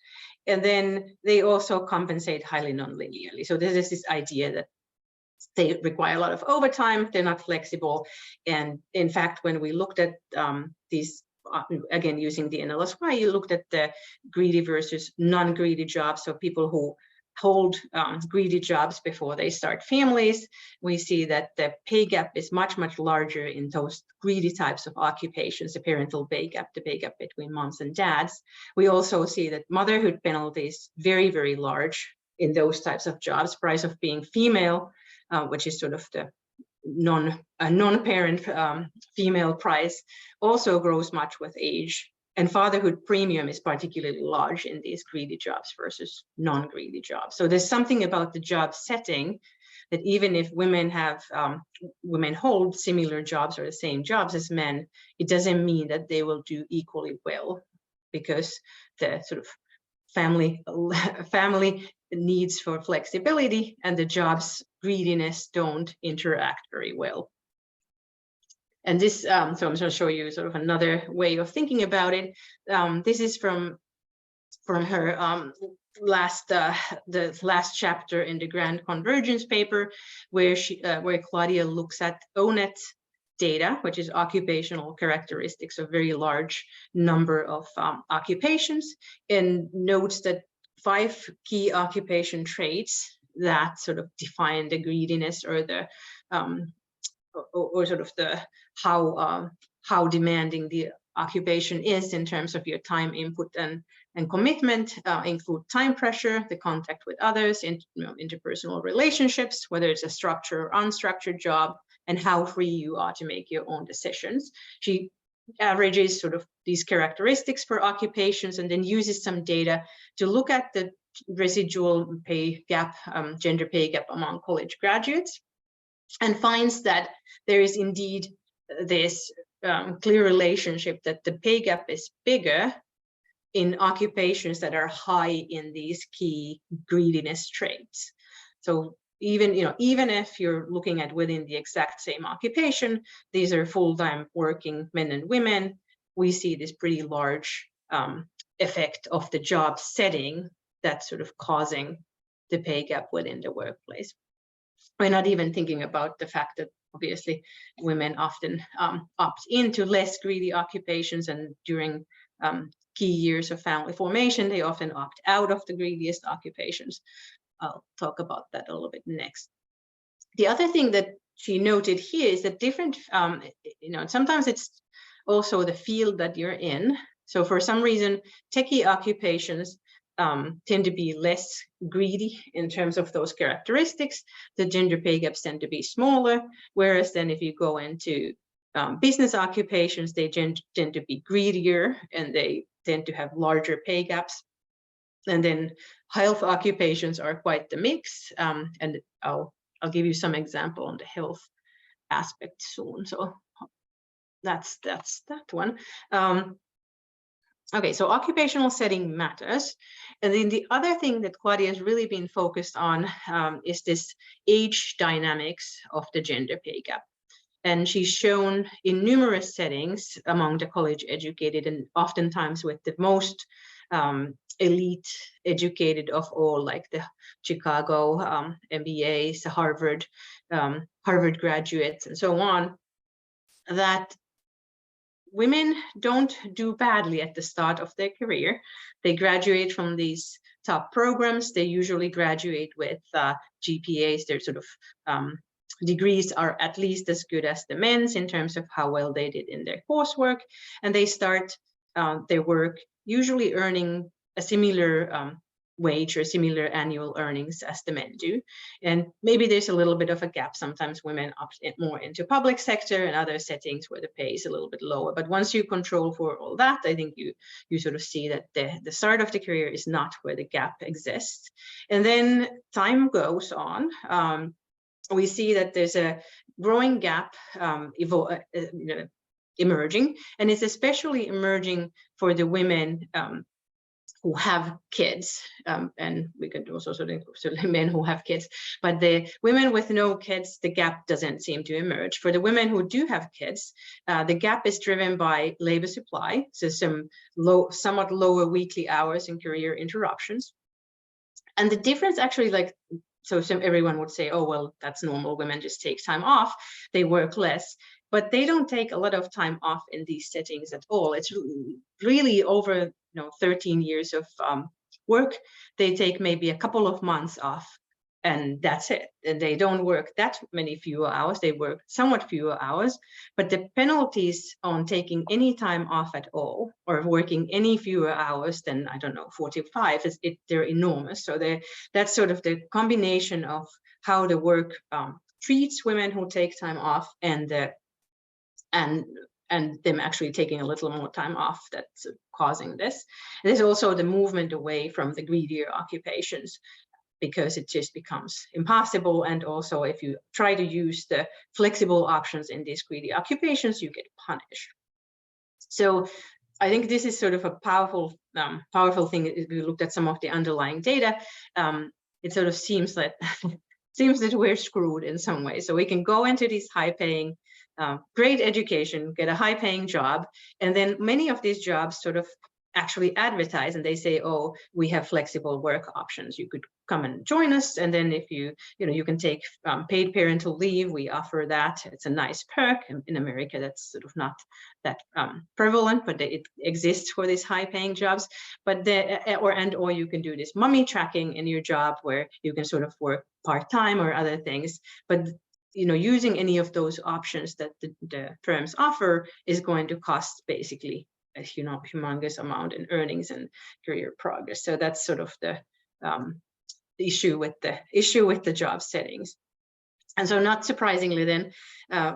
And then they also compensate highly non-linearly. So there is this idea that they require a lot of overtime, they're not flexible. And in fact, when we looked at these, again, using the NLSY, you looked at the greedy versus non-greedy jobs. So people who hold greedy jobs before they start families, we see that the pay gap is much, much larger in those greedy types of occupations, the parental pay gap, the pay gap between moms and dads. We also see that motherhood penalty is very, very large in those types of jobs. Price of being female, which is sort of the non-parent female price, also grows much with age. And fatherhood premium is particularly large in these greedy jobs versus non-greedy jobs. So there's something about the job setting that even if women hold similar jobs or the same jobs as men, it doesn't mean that they will do equally well, because the sort of family needs for flexibility and the job's greediness don't interact very well. And this, so I'm going to show you sort of another way of thinking about it. This is from her the last chapter in the Grand Convergence paper, where Claudia looks at ONET data, which is occupational characteristics of very large number of occupations, and notes that 5 key occupation traits that sort of define the greediness or the or sort of the how demanding the occupation is in terms of your time input and commitment, include time pressure, the contact with others, interpersonal relationships, whether it's a structured or unstructured job, and how free you are to make your own decisions. She averages sort of these characteristics for occupations and then uses some data to look at the residual pay gap, gender pay gap among college graduates, and finds that there is indeed this clear relationship that the pay gap is bigger in occupations that are high in these key greediness traits. So even if you're looking at within the exact same occupation, these are full-time working men and women, we see this pretty large effect of the job setting that's sort of causing the pay gap within the workplace. We're not even thinking about the fact that obviously women often opt into less greedy occupations, and during key years of family formation, they often opt out of the greediest occupations. I'll talk about that a little bit next. The other thing that she noted here is that different, sometimes it's also the field that you're in. So for some reason, techie occupations tend to be less greedy in terms of those characteristics. The gender pay gaps tend to be smaller, whereas then if you go into business occupations, they tend to be greedier and they tend to have larger pay gaps. And then health occupations are quite the mix. And I'll give you some example on the health aspect soon. So that's that one. Okay, so occupational setting matters. And then the other thing that Claudia has really been focused on is this age dynamics of the gender pay gap. And she's shown in numerous settings among the college educated and oftentimes with the most elite educated of all, like the Chicago MBAs, the Harvard graduates, and so on, that women don't do badly at the start of their career. They graduate from these top programs. They usually graduate with GPAs. Their sort of degrees are at least as good as the men's in terms of how well they did in their coursework. And they start their work usually earning a similar wage or similar annual earnings as the men do. And maybe there's a little bit of a gap. Sometimes women opt more into public sector and other settings where the pay is a little bit lower. But once you control for all that, I think you sort of see that the start of the career is not where the gap exists. And then time goes on. We see that there's a growing gap emerging, and it's especially emerging for the women who have kids, and we could also certainly men who have kids, but the women with no kids, the gap doesn't seem to emerge. For the women who do have kids, the gap is driven by labor supply, so somewhat lower weekly hours and career interruptions. And the difference actually, so everyone would say, oh, well, that's normal, women just take time off, they work less. But they don't take a lot of time off in these settings at all. It's really over 13 years of work. They take maybe a couple of months off, and that's it. And they don't work that many fewer hours. They work somewhat fewer hours, but the penalties on taking any time off at all or working any fewer hours than, I don't know, 45, they're enormous. So that's sort of the combination of how the work treats women who take time off and them actually taking a little more time off that's causing this. There's also the movement away from the greedier occupations because it just becomes impossible. And also if you try to use the flexible options in these greedy occupations, you get punished. So I think this is sort of a powerful thing. If we looked at some of the underlying data, it sort of seems that we're screwed in some way. So we can go into these high-paying, great education, get a high-paying job, and then many of these jobs sort of actually advertise and they say, oh, we have flexible work options. You could come and join us, and then if you can take paid parental leave, we offer that. It's a nice perk. In America, that's sort of not that prevalent, but it exists for these high-paying jobs. But or you can do this mommy tracking in your job where you can sort of work part-time or other things. But using any of those options that the firms offer is going to cost basically a humongous amount in earnings and career progress. So that's sort of the issue with the job settings. And so not surprisingly then,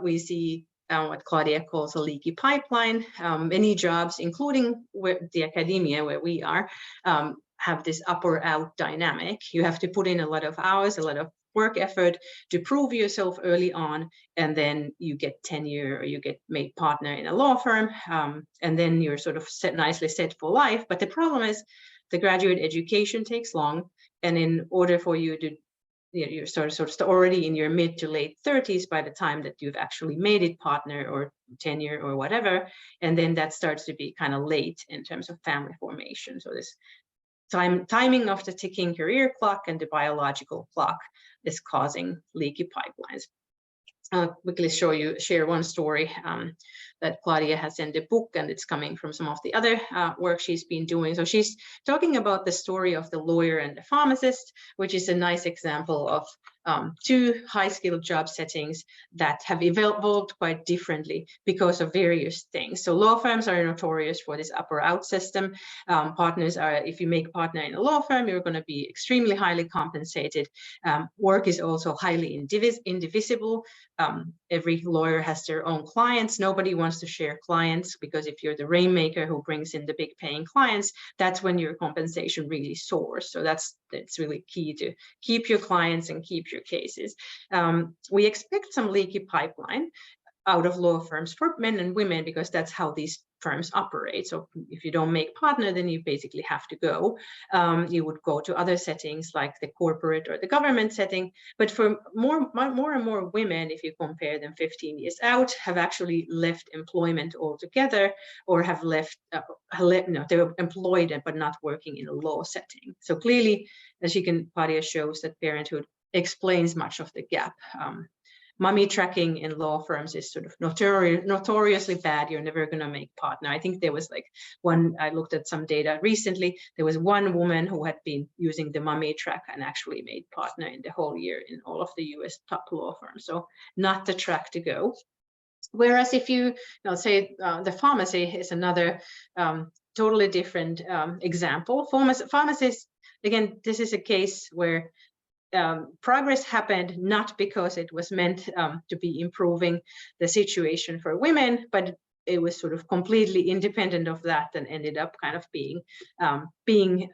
we see what Claudia calls a leaky pipeline. Many jobs, including the academia where we are, have this up or out dynamic. You have to put in a lot of hours, a lot of work effort to prove yourself early on, and then you get tenure or you get made partner in a law firm, and then you're sort of nicely set for life. But the problem is the graduate education takes long, and in order for you to, you're sort of already in your mid to late 30s by the time that you've actually made it partner or tenure or whatever, and then that starts to be kind of late in terms of family formation. So this timing of the ticking career clock and the biological clock is causing leaky pipelines. I'll quickly share one story that Claudia has in the book, and it's coming from some of the other work she's been doing. So she's talking about the story of the lawyer and the pharmacist, which is a nice example of two high-skilled job settings that have evolved quite differently because of various things. So law firms are notorious for this up-or-out system. Partners are, if you make partner in a law firm, you're going to be extremely highly compensated. Work is also highly indivisible. Every lawyer has their own clients. Nobody wants to share clients, because if you're the rainmaker who brings in the big paying clients, that's when your compensation really soars. So that's really key to keep your clients and keep your cases. We expect some leaky pipeline out of law firms for men and women, because that's how these firms operate. So if you don't make partner, then you basically have to go. You would go to other settings like the corporate or the government setting. But for more and more women, if you compare them 15 years out, have actually left employment altogether, or have left, they were employed but not working in a law setting. So clearly, as you can, Claudia shows that parenthood explains much of the gap. Mummy tracking in law firms is sort of notoriously bad. You're never going to make partner. I think there was like one, I looked at some data recently, there was one woman who had been using the mummy track and actually made partner in the whole year in all of the US top law firms. So not the track to go. Whereas if you say the pharmacy is another totally different example. Pharmacists, again, this is a case where progress happened not because it was meant to be improving the situation for women, but it was sort of completely independent of that and ended up kind of being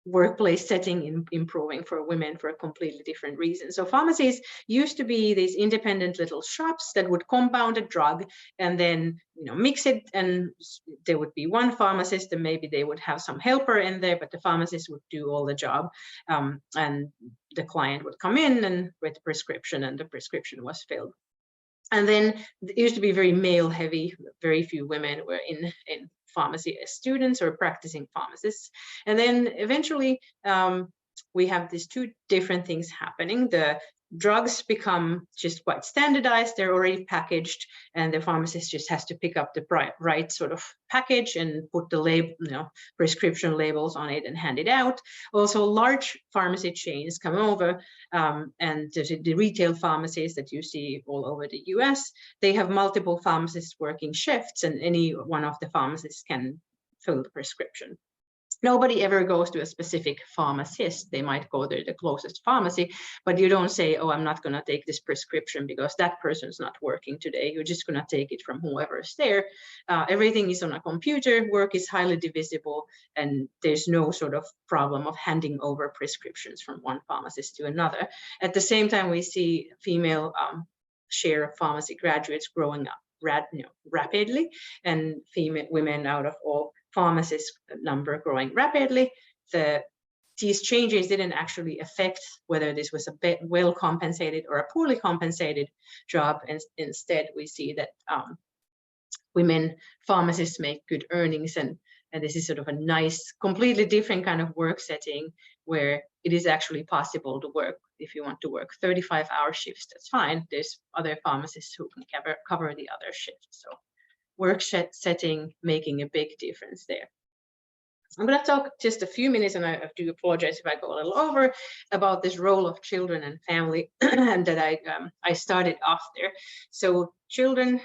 workplace setting improving for women for a completely different reason. So pharmacies used to be these independent little shops that would compound a drug and then mix it, and there would be one pharmacist and maybe they would have some helper in there, but the pharmacist would do all the job, and the client would come in and with the prescription, and the prescription was filled. And then it used to be very male heavy. Very few women were in pharmacy as students or practicing pharmacists. And then eventually we have these two different things happening. The drugs become just quite standardized. They're already packaged, and the pharmacist just has to pick up the right sort of package and put the label, prescription labels on it and hand it out. Also, large pharmacy chains come over, and the retail pharmacies that you see all over the US, they have multiple pharmacists working shifts, and any one of the pharmacists can fill the prescription. Nobody ever goes to a specific pharmacist. They might go to the closest pharmacy, but you don't say, oh, I'm not going to take this prescription because that person's not working today. You're just going to take it from whoever's there. Everything is on a computer. Work is highly divisible, and there's no sort of problem of handing over prescriptions from one pharmacist to another. At the same time, we see female share of pharmacy graduates growing up rapidly, and female women out of all pharmacist number growing rapidly. These changes didn't actually affect whether this was a well compensated or a poorly compensated job, and instead we see that women pharmacists make good earnings, and this is sort of a nice, completely different kind of work setting where it is actually possible to work. If you want to work 35-hour shifts, that's fine. There's other pharmacists who can cover the other shifts. So work setting making a big difference there. I'm going to talk just a few minutes, and I do apologize if I go a little over, about this role of children and family that I started off there. So children,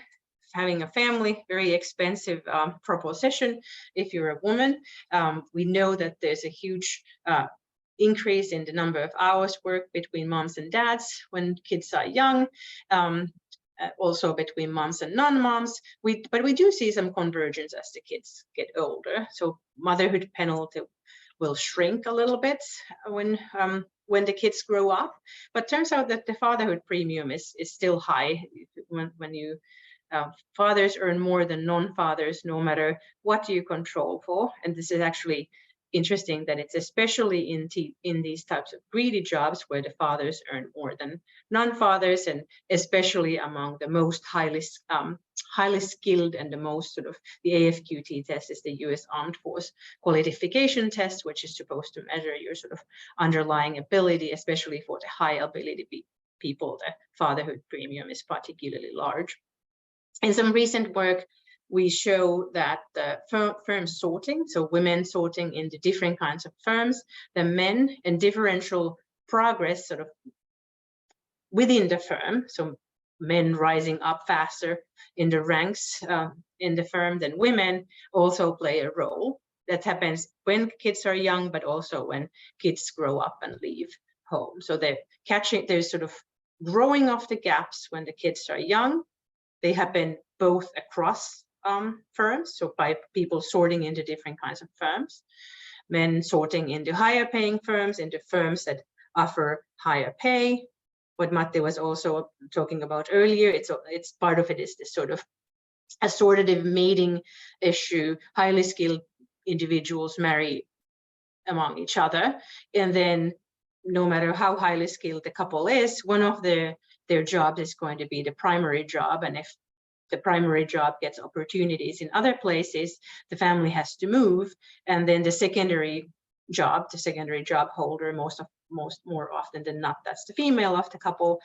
having a family, very expensive proposition if you're a woman. We know that there's a huge increase in the number of hours worked between moms and dads when kids are young. Also between moms and non-moms, but we do see some convergence as the kids get older. So motherhood penalty will shrink a little bit when the kids grow up, but turns out that the fatherhood premium is still high. When you fathers earn more than non-fathers, no matter what you control for, and this is actually interesting that it's especially in these types of greedy jobs where the fathers earn more than non-fathers, and especially among the most highly skilled and the most sort of, the AFQT test is the US Armed Force qualification test, which is supposed to measure your sort of underlying ability, especially for the high ability people. The fatherhood premium is particularly large. In some recent work, we show that the firm sorting, so women sorting into different kinds of firms, the men and differential progress sort of within the firm, so men rising up faster in the ranks in the firm than women, also play a role. That happens when kids are young, but also when kids grow up and leave home. So there's sort of growing of the gaps when the kids are young. They happen both across firms, so by people sorting into different kinds of firms, men sorting into higher paying firms, into firms that offer higher pay. What Matti was also talking about earlier, it's part of it is this sort of assortative mating issue. Highly skilled individuals marry among each other, and then no matter how highly skilled the couple is, one of their jobs is going to be the primary job, and if the primary job gets opportunities in other places, the family has to move, and then the secondary job holder, more often than not, that's the female of the couple,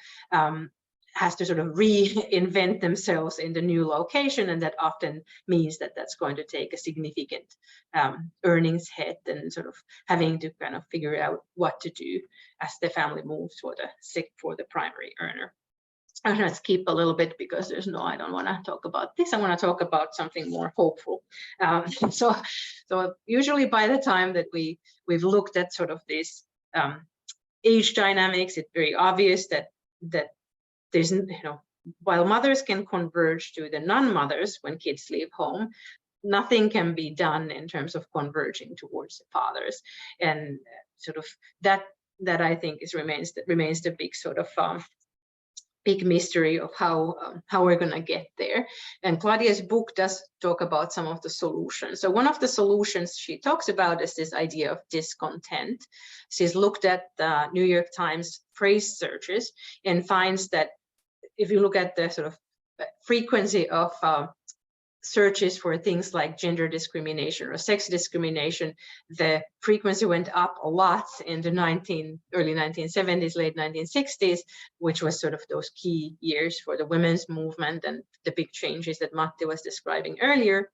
has to sort of reinvent themselves in the new location, and that often means that that's going to take a significant earnings hit, and sort of having to kind of figure out what to do as the family moves for the primary earner. I'm going to skip a little bit because I don't want to talk about this. I want to talk about something more hopeful. So usually by the time that we've looked at sort of this age dynamics, it's very obvious that there's, while mothers can converge to the non-mothers when kids leave home, nothing can be done in terms of converging towards the fathers, and sort of that I think remains the big sort of big mystery of how we're going to get there. And Claudia's book does talk about some of the solutions. So one of the solutions she talks about is this idea of discontent. She's looked at the New York Times phrase searches and finds that if you look at the sort of frequency of searches for things like gender discrimination or sex discrimination, the frequency went up a lot in the early 1970s, late 1960s, which was sort of those key years for the women's movement and the big changes that Matti was describing earlier.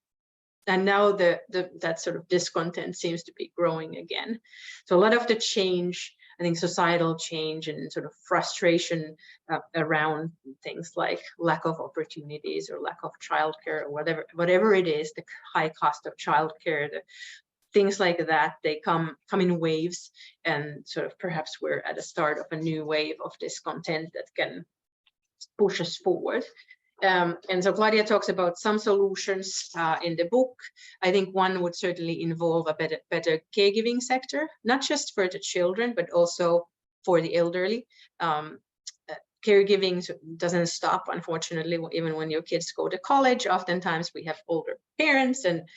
And now that sort of discontent seems to be growing again. So a lot of the change, I think societal change and sort of frustration around things like lack of opportunities or lack of childcare or whatever it is, the high cost of childcare, the things like that, they come in waves, and sort of perhaps we're at the start of a new wave of discontent that can push us forward. And so Claudia talks about some solutions in the book. I think one would certainly involve a better caregiving sector, not just for the children, but also for the elderly. Caregiving doesn't stop, unfortunately, even when your kids go to college. Oftentimes we have older parents, and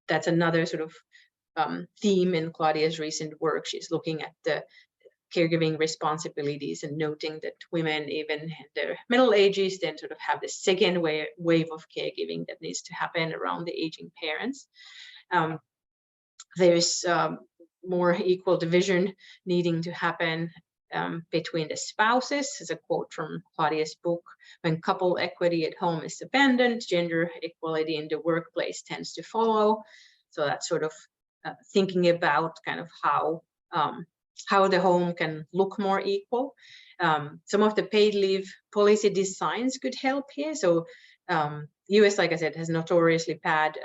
that's another sort of theme in Claudia's recent work. She's looking at the caregiving responsibilities and noting that women, even in their middle ages, then sort of have this second wave of caregiving that needs to happen around the aging parents. There's more equal division needing to happen between the spouses. As a quote from Claudia's book, when couple equity at home is abandoned, gender equality in the workplace tends to follow. So that's sort of thinking about kind of how the home can look more equal. Some of the paid leave policy designs could help here. So US, like I said, has notoriously bad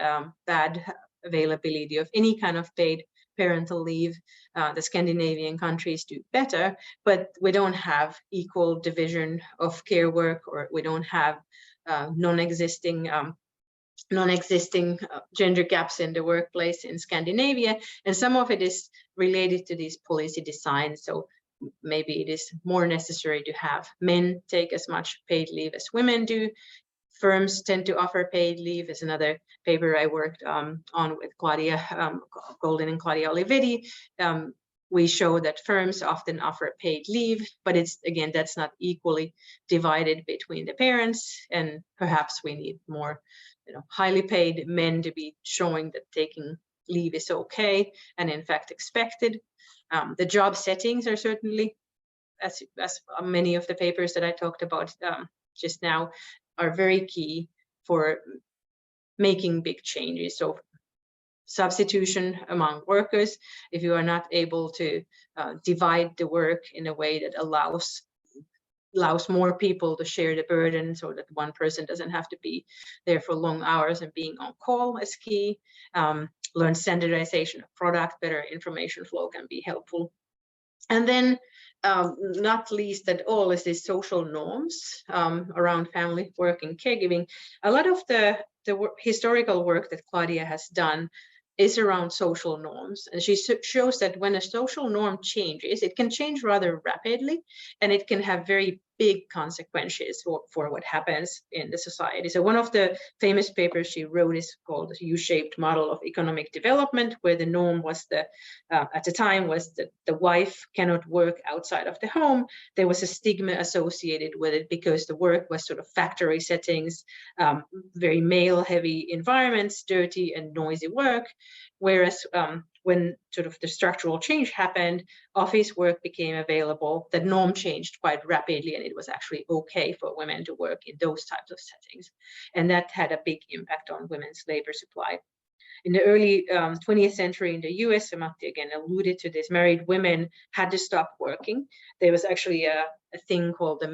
availability of any kind of paid parental leave. The Scandinavian countries do better, but we don't have equal division of care work, or we don't have non-existing gender gaps in the workplace in Scandinavia, and some of it is related to these policy designs. So maybe it is more necessary to have men take as much paid leave as women do. Firms tend to offer paid leave. Is another paper I worked on with Claudia Goldin and Claudia Olivetti. We show that firms often offer paid leave, but that's not equally divided between the parents, and perhaps we need more highly paid men to be showing that taking leave is okay and in fact expected. The job settings are certainly, as many of the papers that I talked about just now, are very key for making big changes. So substitution among workers, if you are not able to divide the work in a way that allows allows more people to share the burden so that one person doesn't have to be there for long hours, and being on call is key. Learn standardization of product, better information flow can be helpful. And then not least at all is these social norms around family, work, and caregiving. A lot of the historical work that Claudia has done is around social norms. And she shows that when a social norm changes, it can change rather rapidly, and it can have very big consequences for what happens in the society. So one of the famous papers she wrote is called the U-shaped model of economic development, where the norm was at the time was that the wife cannot work outside of the home. There was a stigma associated with it because the work was sort of factory settings, very male-heavy environments, dirty and noisy work. Whereas when sort of the structural change happened, office work became available, the norm changed quite rapidly, and it was actually okay for women to work in those types of settings. And that had a big impact on women's labor supply. In the early 20th century in the US, Matti again alluded to this, married women had to stop working. There was actually a thing called the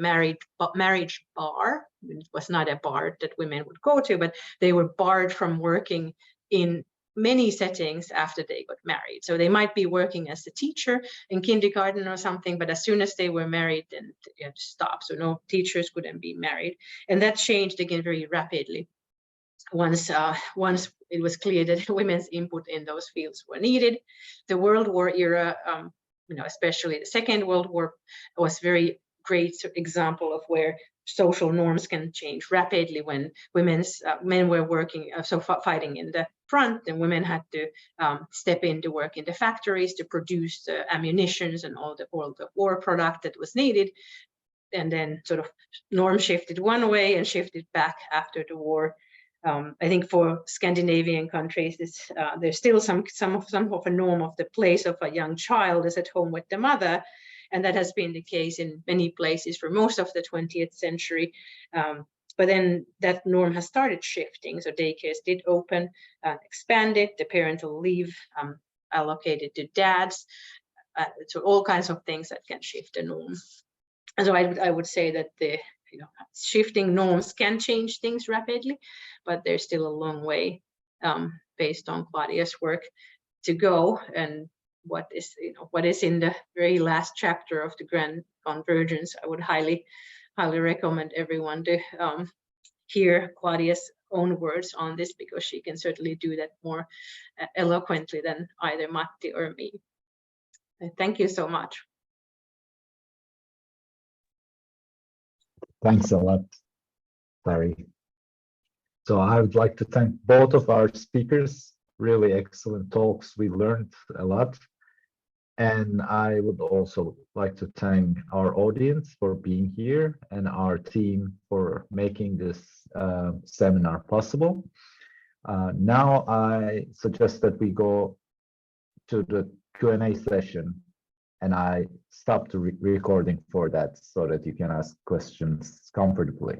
marriage bar. It was not a bar that women would go to, but they were barred from working in many settings after they got married. So they might be working as a teacher in kindergarten or something, but as soon as they were married, then they had to stop. So no teachers couldn't be married. And that changed again very rapidly once it was clear that women's input in those fields were needed. The World War era, especially the Second World War, was very great example of where social norms can change rapidly. When men were working, fighting in the front, and women had to step in to work in the factories to produce the ammunitions and all the war product that was needed. And then sort of norm shifted one way and shifted back after the war. I think for Scandinavian countries, there's still some of a norm of the place of a young child is at home with the mother. And that has been the case in many places for most of the 20th century. But then that norm has started shifting. So daycares did open, expanded, the parental leave allocated to dads. So all kinds of things that can shift the norm. And so I would say that the shifting norms can change things rapidly, but there's still a long way based on Claudia's work to go. And what is in the very last chapter of the Grand Convergence, I would highly recommend everyone to hear Claudia's own words on this, because she can certainly do that more eloquently than either Matti or me. Thank you so much. Thanks a lot, Sari. So I would like to thank both of our speakers. Really excellent talks. We learned a lot. And I would also like to thank our audience for being here and our team for making this seminar possible. Now I suggest that we go to the Q&A session, and I stop the recording for that so that you can ask questions comfortably.